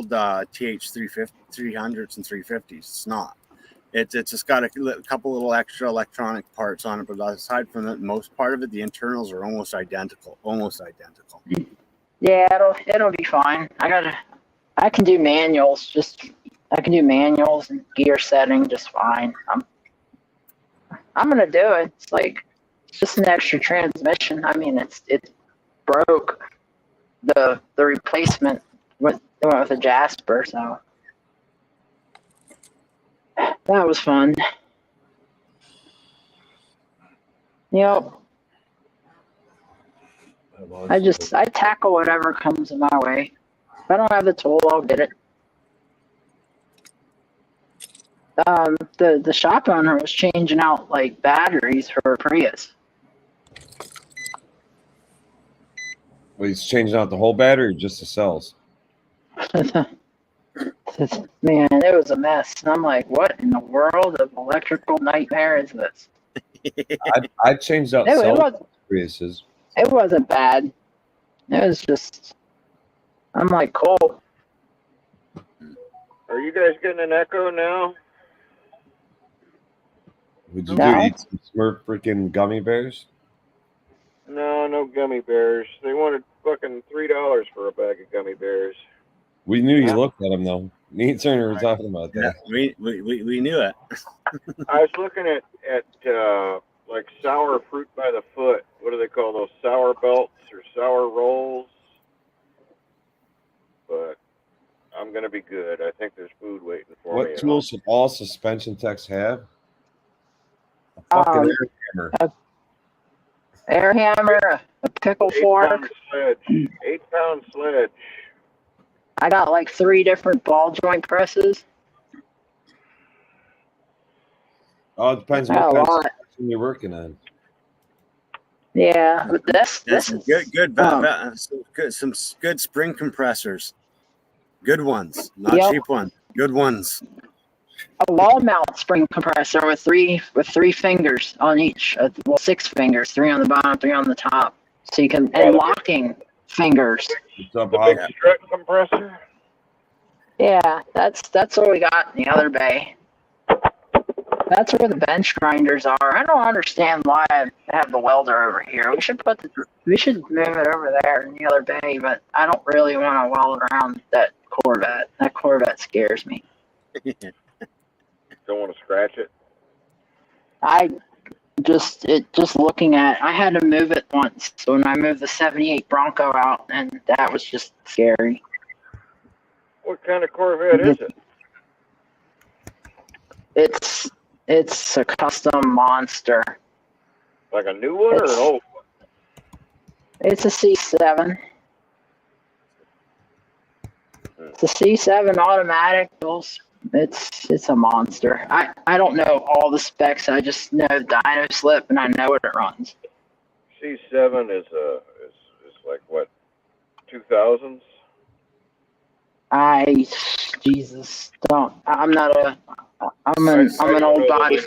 [SPEAKER 4] TH 300s and 350s. It's not. It's just got a couple little extra electronic parts on it, but aside from that, most part of it, the internals are almost identical.
[SPEAKER 5] Yeah, it'll be fine. I can do manuals. I can do manuals and gear setting just fine. I'm gonna do it. It's just an extra transmission. I mean, it broke the replacement went with a Jasper, so that was fun. Yep. I tackle whatever comes my way. If I don't have the tool, I'll get it. The shop owner was changing out like batteries for a Prius.
[SPEAKER 1] Well, he's changing out the whole battery or just the cells?
[SPEAKER 5] Man, it was a mess. And I'm like, what in the world of electrical nightmare is this?
[SPEAKER 1] I changed out
[SPEAKER 5] It
[SPEAKER 1] cell Priuses.
[SPEAKER 5] wasn't bad. It was just, I'm like, cool.
[SPEAKER 3] Are you guys getting an echo now?
[SPEAKER 1] Would you
[SPEAKER 5] No.
[SPEAKER 1] eat some Smurf freaking gummy bears?
[SPEAKER 3] No gummy bears. They wanted fucking $3 for a bag of gummy bears.
[SPEAKER 1] We knew you looked at them though. Me and Turner were talking about
[SPEAKER 4] Yeah,
[SPEAKER 1] that.
[SPEAKER 4] we knew it.
[SPEAKER 3] I was looking at like sour fruit by the foot. What do they call those? Sour belts or sour rolls? But I'm gonna be good. I think there's food waiting for me.
[SPEAKER 1] What tools should all suspension techs have? A fucking air hammer.
[SPEAKER 5] Air hammer, a pickle fork.
[SPEAKER 3] 8-pound sledge.
[SPEAKER 5] I got like 3 different ball joint presses.
[SPEAKER 1] Oh, it depends
[SPEAKER 5] I got
[SPEAKER 1] what
[SPEAKER 5] a
[SPEAKER 1] kind of
[SPEAKER 5] lot.
[SPEAKER 1] suspension you're working on.
[SPEAKER 5] Yeah, but this
[SPEAKER 4] That's
[SPEAKER 5] is
[SPEAKER 4] some good spring compressors. Good ones, not
[SPEAKER 5] Yep.
[SPEAKER 4] cheap ones. Good ones.
[SPEAKER 5] a wall mount spring compressor with three fingers on each. 6 fingers, 3 on the bottom, 3 on the top. So you can and locking fingers.
[SPEAKER 1] What's up,
[SPEAKER 3] The
[SPEAKER 1] Bob?
[SPEAKER 3] big strut compressor.
[SPEAKER 5] Yeah, that's what we got in the other bay. That's where the bench grinders are. I don't understand why I have the welder over here. We should move it over there in the other bay, but I don't really want to weld around that Corvette. That Corvette scares me.
[SPEAKER 3] Don't want to scratch it.
[SPEAKER 5] just looking at, I had to move it once when I moved the 78 Bronco out, and that was just scary.
[SPEAKER 3] What kind of Corvette is it?
[SPEAKER 5] It's a custom monster.
[SPEAKER 3] Like a new one or an old one?
[SPEAKER 5] It's a C7. It's a C7 automatic. It's a monster. I don't know all the specs. I just know dyno slip and I know what it runs.
[SPEAKER 3] C7 is like what, 2000s?
[SPEAKER 5] Jesus, don't. I'm an old body.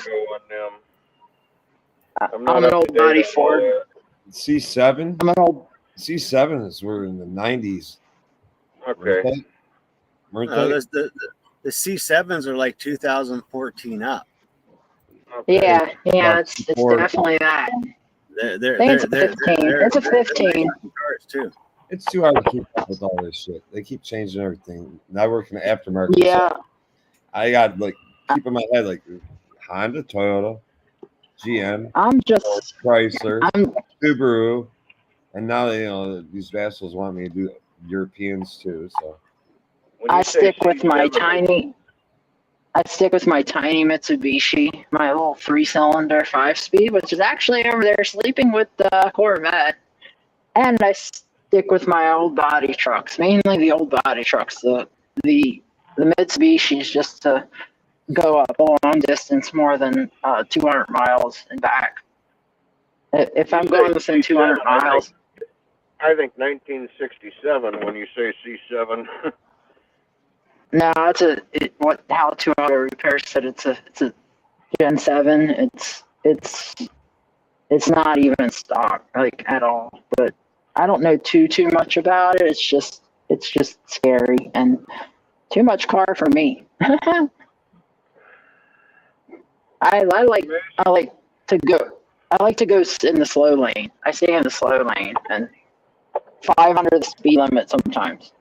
[SPEAKER 5] I'm an old body Ford.
[SPEAKER 1] C7.
[SPEAKER 5] I'm an old.
[SPEAKER 1] C7s were in the 90s.
[SPEAKER 3] Okay.
[SPEAKER 1] Weren't
[SPEAKER 4] No,
[SPEAKER 1] they?
[SPEAKER 4] the C7s are like 2014 up.
[SPEAKER 3] Okay.
[SPEAKER 5] Yeah,
[SPEAKER 1] About
[SPEAKER 5] it's
[SPEAKER 1] before-
[SPEAKER 5] definitely that.
[SPEAKER 4] They're
[SPEAKER 5] I think it's a 15. It's a 15.
[SPEAKER 4] Cars too.
[SPEAKER 1] It's too hard to keep up with all this shit. They keep changing everything. And I work in the aftermarket.
[SPEAKER 5] Yeah,
[SPEAKER 1] So I got like keep in my head like Honda, Toyota, GM,
[SPEAKER 5] I'm just.
[SPEAKER 1] Chrysler,
[SPEAKER 5] I'm.
[SPEAKER 1] Subaru, and now these vassals want me to do Europeans too. So
[SPEAKER 3] When you
[SPEAKER 5] I
[SPEAKER 3] say
[SPEAKER 5] stick with my
[SPEAKER 3] C7,
[SPEAKER 5] tiny. I stick with my tiny Mitsubishi, my little 3-cylinder 5-speed, which is actually over there sleeping with the Corvette. And I stick with my old body trucks, mainly the old body trucks. The Mitsubishis just to go up a long distance, more than 200 miles and back. If I'm going within 200 miles,
[SPEAKER 3] I think 1967 when you say C7.
[SPEAKER 5] no, how 200 Repair said it's a Gen 7. It's not even stock like at all. But I don't know too much about it. It's just scary and too much car for me. I like to go. I like to go in the slow lane. I stay in the slow lane and 500 the speed limit sometimes.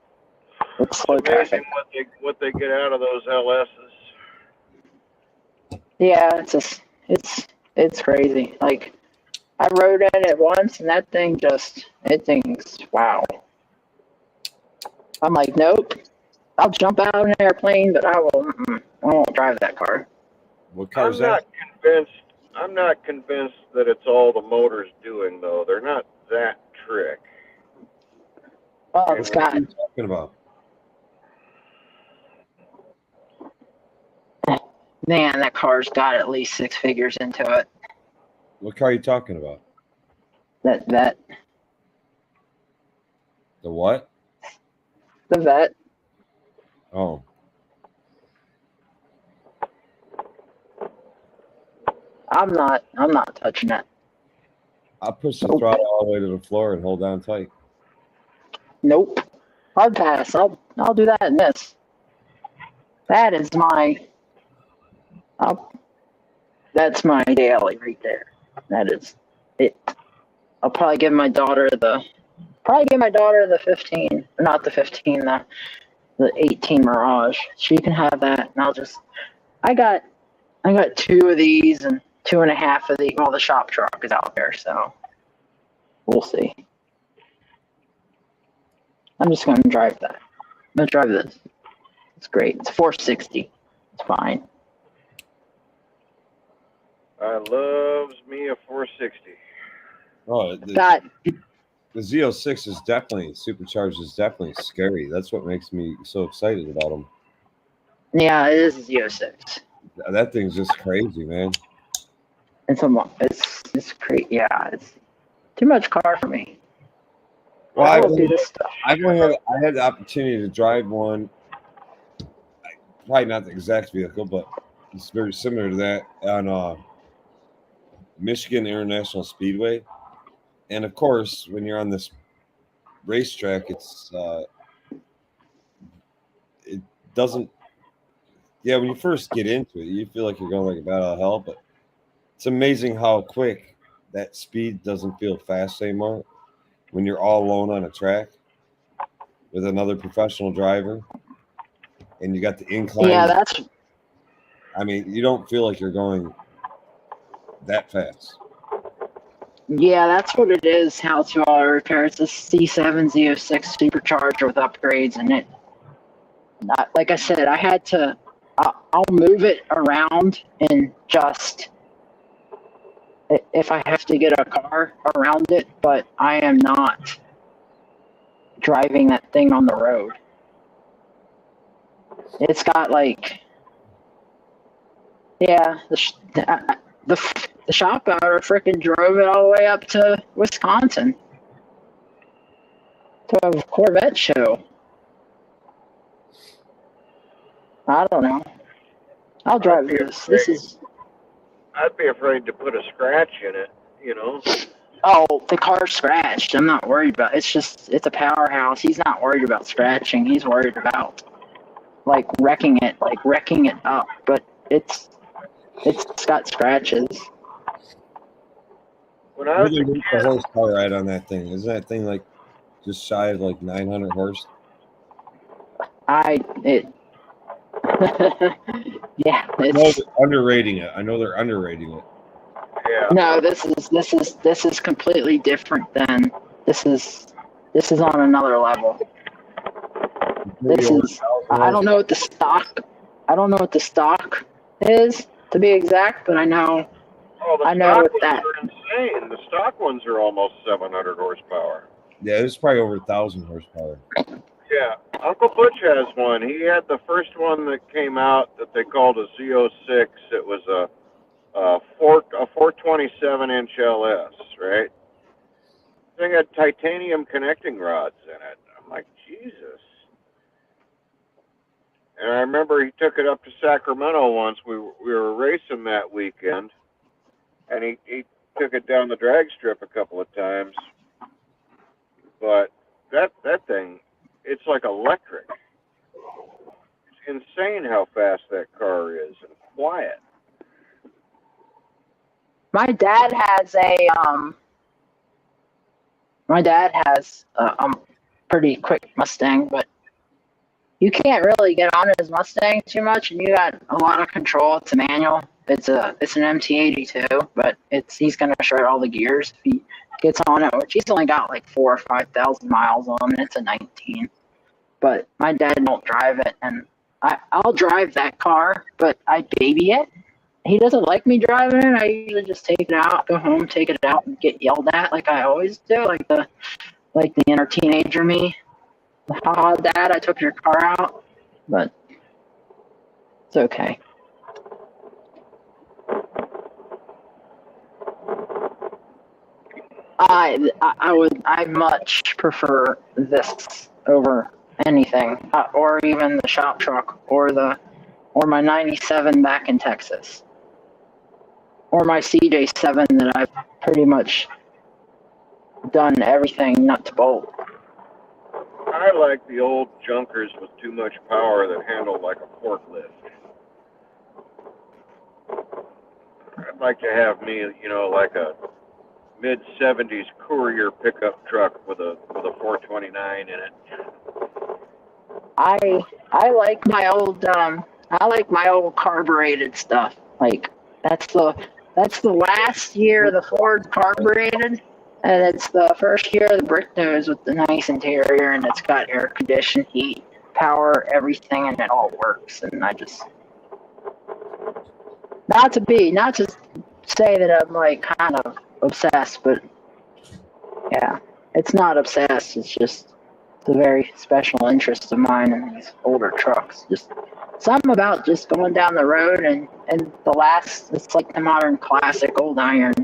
[SPEAKER 5] It's slow traffic.
[SPEAKER 3] Amazing what they get out of those LSs.
[SPEAKER 5] Yeah, it's crazy. Like I rode in it once and that thing's wow. I'm like, nope. I'll jump out of an airplane, but I won't drive that car.
[SPEAKER 1] what car is
[SPEAKER 3] I'm
[SPEAKER 1] that?
[SPEAKER 3] not convinced that it's all the motor's doing though. They're not that trick.
[SPEAKER 5] Well, it's
[SPEAKER 1] What
[SPEAKER 5] got
[SPEAKER 1] are you talking about?
[SPEAKER 5] man, that car's got at least 6 figures into it.
[SPEAKER 1] What car are you talking about?
[SPEAKER 5] That
[SPEAKER 1] The what?
[SPEAKER 5] the vet.
[SPEAKER 1] Oh,
[SPEAKER 5] I'm not touching it.
[SPEAKER 1] I'll push the throttle all the way to the floor and hold down tight.
[SPEAKER 5] Nope. Hard pass. I'll do that in this. That is that's my daily right there. That is it. I'll probably give my daughter the 15, not the 15, the 18 Mirage. She can have that, and I got 2 of these and 2.5 of the. Well, the shop truck is out there, so we'll see. I'm just going to drive that. I'm going to drive this. It's great. It's 460. It's fine.
[SPEAKER 3] I loves me a 460.
[SPEAKER 1] Oh,
[SPEAKER 5] Got
[SPEAKER 1] the Z06 is definitely supercharged. Is definitely scary. That's what makes me so excited about them.
[SPEAKER 5] yeah, it is a Z06.
[SPEAKER 1] That thing's just crazy, man.
[SPEAKER 5] It's great. Yeah, it's too much car for me.
[SPEAKER 1] Well,
[SPEAKER 5] I
[SPEAKER 1] I've
[SPEAKER 5] will do this stuff.
[SPEAKER 1] I had the opportunity to drive one. Probably not the exact vehicle, but it's very similar to that on Michigan International Speedway. And of course, when you're on this racetrack, it doesn't. Yeah, when you first get into it, you feel like you're going like a bat out of hell. But it's amazing how quick that speed doesn't feel fast anymore when you're all alone on a track with another professional driver, and you got the incline.
[SPEAKER 5] Yeah,
[SPEAKER 1] I mean, you don't feel like you're going that fast.
[SPEAKER 5] Yeah, that's what it is. How to auto repair. It's a C7 Z06 supercharger with upgrades, and it. Not, like I said, I had to. I'll move it around and just if I have to get a car around it, but I am not driving that thing on the road. It's got like, yeah, the shop owner freaking drove it all the way up to Wisconsin to a Corvette show. I don't know. I'll drive this. This is.
[SPEAKER 3] I'd be afraid to put a scratch in it, you know.
[SPEAKER 5] Oh, the car's scratched. I'm not worried about it. It's a powerhouse. He's not worried about scratching. He's worried about like wrecking it up. But it's got scratches.
[SPEAKER 3] When I was a
[SPEAKER 1] The
[SPEAKER 3] kid,
[SPEAKER 1] horsepower right on that thing. Isn't that thing like just shy of like 900 horse?
[SPEAKER 5] Yeah,
[SPEAKER 1] I know they're underrating it.
[SPEAKER 3] yeah.
[SPEAKER 5] No, this is completely different than this is on another level. This is I don't know what the stock is to be exact, but I know
[SPEAKER 3] Oh, the
[SPEAKER 5] I know
[SPEAKER 3] stock
[SPEAKER 5] what that.
[SPEAKER 3] ones are insane. The stock ones are almost 700 horsepower.
[SPEAKER 1] Yeah, it's probably over 1,000 horsepower.
[SPEAKER 3] Yeah, Uncle Butch has one. He had the first one that came out that they called a Z06. It was a 427-inch LS, right? Thing had titanium connecting rods in it. I'm like, Jesus. And I remember he took it up to Sacramento once. We were racing that weekend, and he took it down the drag strip a couple of times. But that thing, it's like electric. It's insane how fast that car is and quiet.
[SPEAKER 5] My dad has a pretty quick Mustang, but you can't really get on his Mustang too much, and you got a lot of control. It's a manual. It's an MT82, but he's gonna shred all the gears if he gets on it. Which he's only got like 4,000 or 5,000 miles on it. It's a 19, but my dad won't drive it, and I'll drive that car, but I baby it. He doesn't like me driving it. I usually just take it out, go home, take it out, and get yelled at like I always do, like the inner teenager me. Haha, Dad, I took your car out, but it's okay. I much prefer this over anything, or even the shop truck, or my '97 back in Texas, or my CJ7 that I've pretty much done everything nut to bolt.
[SPEAKER 3] I like the old junkers with too much power that handle like a forklift. I'd like to have me, like a mid-70s Courier pickup truck with a 429 in it.
[SPEAKER 5] I like my old carbureted stuff. Like that's the last year the Ford carbureted, and it's the first year the brick nose with the nice interior, and it's got air conditioned, heat, power, everything, and it all works. And I just not to say that I'm like kind of obsessed, but yeah, it's not obsessed. It's just a very special interest of mine in these older trucks. Just something about just going down the road and it's like the modern classic old iron.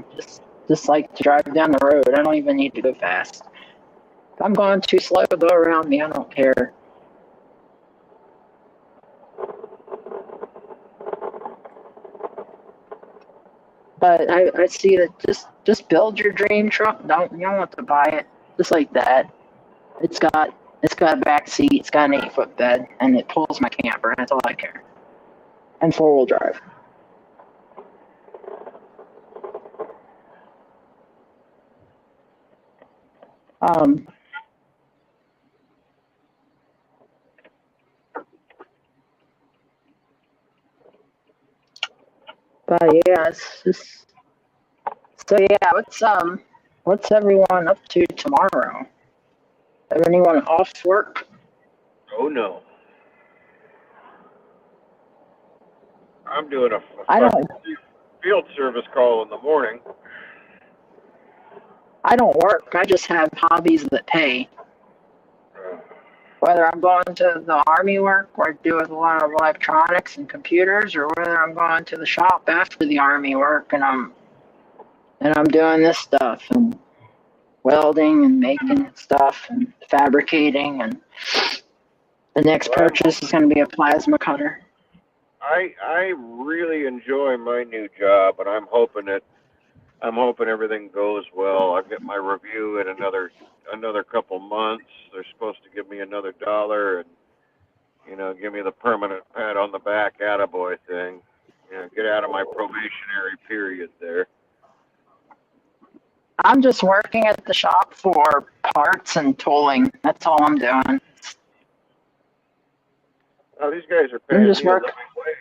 [SPEAKER 5] Just like to drive down the road. I don't even need to go fast. If I'm going too slow, go around me. I don't care. But I see that just build your dream truck. You don't have to buy it just like that. It's got a back seat. It's got an 8-foot bed, and it pulls my camper. That's all I care. And 4-wheel drive. But yeah, it's just so yeah. What's everyone up to tomorrow? Anyone off work?
[SPEAKER 3] Oh no. I'm doing a
[SPEAKER 5] I don't.
[SPEAKER 3] field service call in the morning.
[SPEAKER 5] I don't work. I just have hobbies that pay. Whether I'm going to the army work where I do with a lot of electronics and computers, or whether I'm going to the shop after the army work and I'm doing this stuff and welding and making stuff and fabricating, and the next purchase is going to be a plasma cutter.
[SPEAKER 3] I really enjoy my new job, and I'm hoping everything goes well. I've got my review in another couple months. They're supposed to give me another $1 and, you know, give me the permanent pat on the back attaboy thing. You know, get out of my probationary period there.
[SPEAKER 5] I'm just working at the shop for parts and tooling. That's all I'm doing.
[SPEAKER 3] Oh, these guys are paying me a living wage.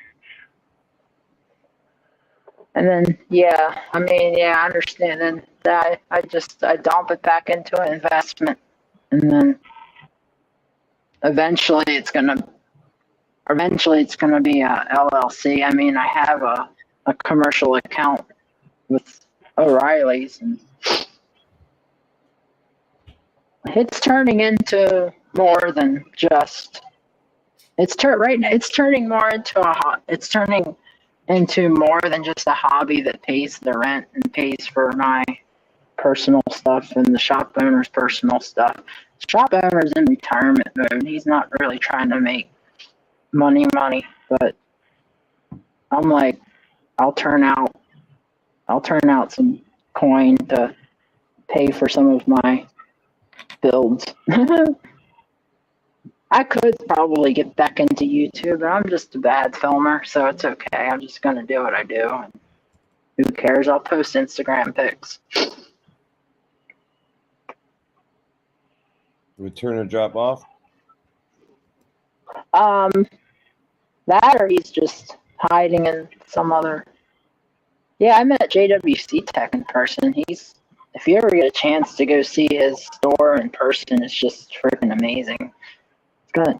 [SPEAKER 5] And then, yeah, I mean, yeah, I understand. And I dump it back into an investment. And then eventually it's going to be a LLC. I mean, I have a commercial account with O'Reilly's, and it's turning into more than just, it's turning more into more than just a hobby that pays the rent and pays for my personal stuff and the shop owner's personal stuff. The shop owner's in retirement mode. He's not really trying to make money, but I'm like, I'll turn out some coin to pay for some of my builds. I could probably get back into YouTube, but I'm just a bad filmer, so it's okay. I'm just going to do what I do. And who cares? I'll post Instagram pics.
[SPEAKER 1] Return or drop off?
[SPEAKER 5] That or he's just hiding in some other. Yeah, I met JWC Tech in person. If you ever get a chance to go see his store in person, it's just freaking amazing. Good.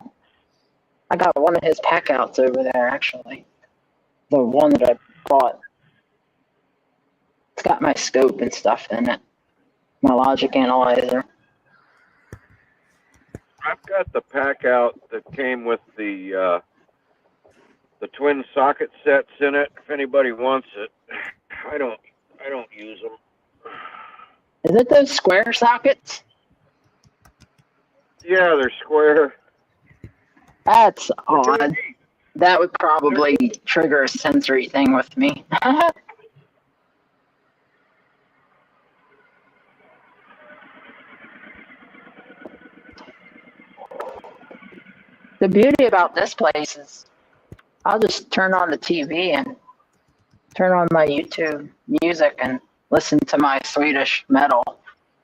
[SPEAKER 5] I got one of his pack outs over there, actually. The one that I bought. It's got my scope and stuff in it. My logic analyzer.
[SPEAKER 3] I've got the pack out that came with the twin socket sets in it. If anybody wants it, I don't use them.
[SPEAKER 5] Is it those square sockets?
[SPEAKER 3] Yeah, they're square.
[SPEAKER 5] That's odd. That would probably trigger a sensory thing with me. The beauty about this place is I'll just turn on the TV and turn on my YouTube music and listen to my Swedish metal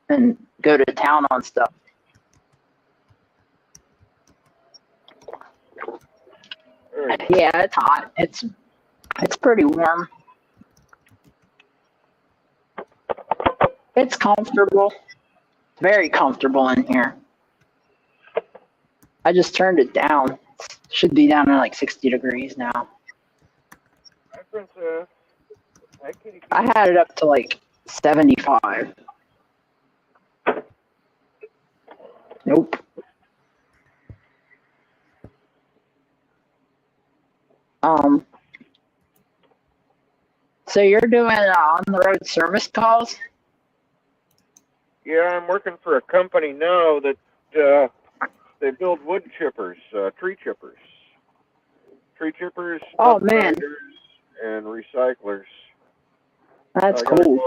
[SPEAKER 5] and go to town on stuff. Yeah, it's hot. It's pretty warm. It's comfortable. Very comfortable in here. I just turned it down. It should be down to like 60 degrees now.
[SPEAKER 3] Hi, Princess. Hi, kitty.
[SPEAKER 5] I had it up to like 75. Nope. So you're doing on-the-road service calls?
[SPEAKER 3] Yeah, I'm working for a company now that they build wood chippers, tree chippers.
[SPEAKER 5] Oh, man.
[SPEAKER 3] And recyclers.
[SPEAKER 5] That's cool.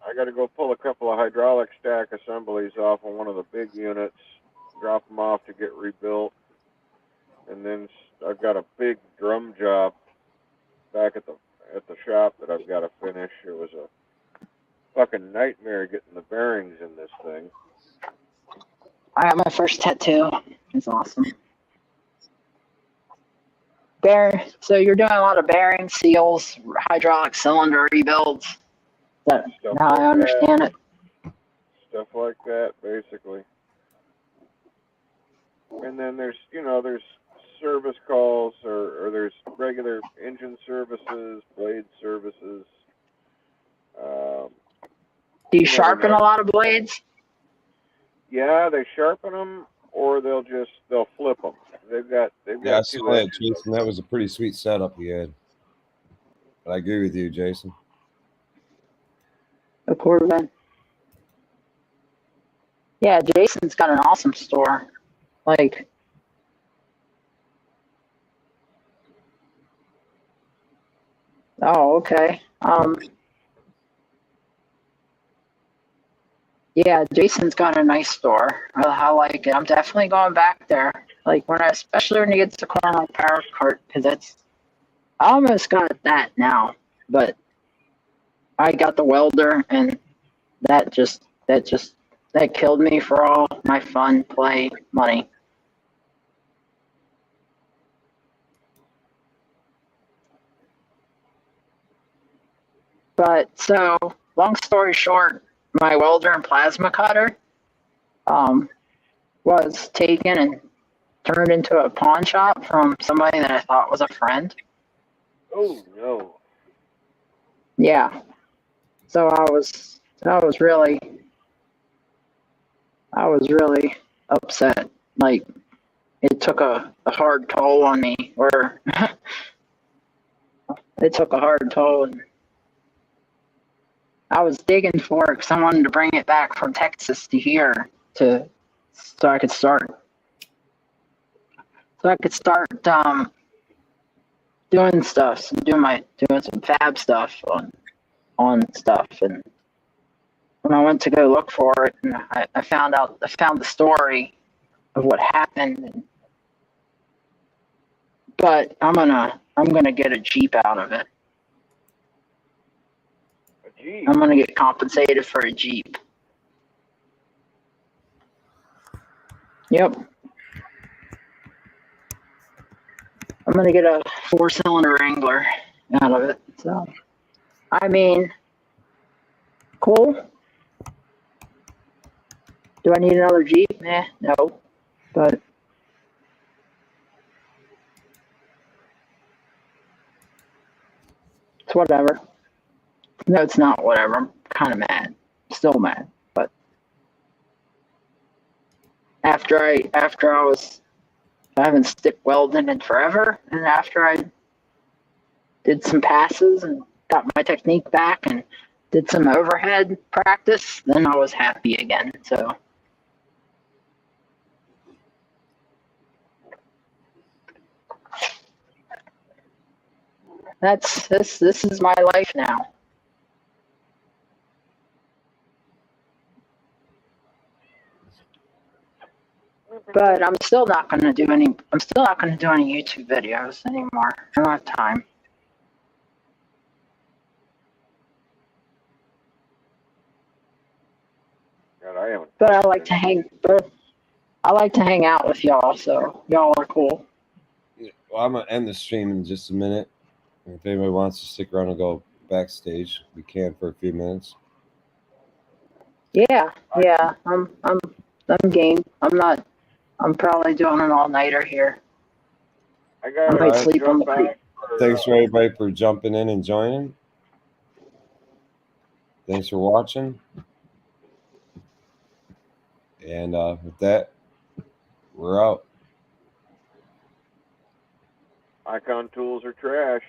[SPEAKER 3] I got to go pull a couple of hydraulic stack assemblies off on one of the big units, drop them off to get rebuilt, and then I've got a big drum job back at the shop that I've got to finish. It was a fucking nightmare getting the bearings in this thing.
[SPEAKER 5] I got my first tattoo. It's awesome. So you're doing a lot of bearing seals, hydraulic cylinder rebuilds. Is that how I understand it?
[SPEAKER 2] stuff like that, basically. And then there's service calls or there's regular engine services, blade services.
[SPEAKER 5] Do you
[SPEAKER 2] never
[SPEAKER 5] sharpen
[SPEAKER 2] know.
[SPEAKER 5] a lot of blades?
[SPEAKER 2] Yeah, they sharpen them, or they'll flip them. They've got
[SPEAKER 1] Yeah, I
[SPEAKER 2] two
[SPEAKER 1] saw that,
[SPEAKER 2] edges.
[SPEAKER 1] Jason. That was a pretty sweet setup he had. But I agree with you, Jason.
[SPEAKER 5] The Corvette. Yeah, Jason's got an awesome store. Like, oh, okay. Yeah, Jason's got a nice store. I like it. I'm definitely going back there. Like especially when you get to the corner like Power Cart, because I almost got that now, but I got the welder, and that killed me for all my fun play money. But so, long story short, my welder and plasma cutter was taken and turned into a pawn shop from somebody that I thought was a friend.
[SPEAKER 2] Oh no!
[SPEAKER 5] Yeah. So I was really upset. Like, it took a hard toll on me, or it took a hard toll, and I was digging for it because I wanted to bring it back from Texas to here so I could start doing stuff, doing some fab stuff on stuff. And when I went to go look for it, and I found the story of what happened. But I'm gonna get a Jeep out of it.
[SPEAKER 2] A Jeep.
[SPEAKER 5] I'm gonna get compensated for a Jeep. Yep. I'm gonna get a 4-cylinder Wrangler out of it. So, I mean, cool. Do I need another Jeep? No. But it's whatever. No, it's not whatever. I'm kind of mad. Still mad. But after I haven't stick welded in forever, and after I did some passes and got my technique back and did some overhead practice, then I was happy again. So this is my life now. But I'm still not going to do any YouTube videos anymore. I don't have time.
[SPEAKER 2] God, I haven't.
[SPEAKER 5] But I like to hang out with y'all, so y'all are cool.
[SPEAKER 1] Well, I'm going to end the stream in just a minute. If anybody wants to stick around and go backstage, we can for a few minutes.
[SPEAKER 5] Yeah. I'm game. I'm probably doing an all-nighter here.
[SPEAKER 2] I got
[SPEAKER 5] might sleep on the creek.
[SPEAKER 1] Thanks for everybody for jumping in and joining. Thanks for watching. And with that, we're out.
[SPEAKER 2] Icon tools are trash.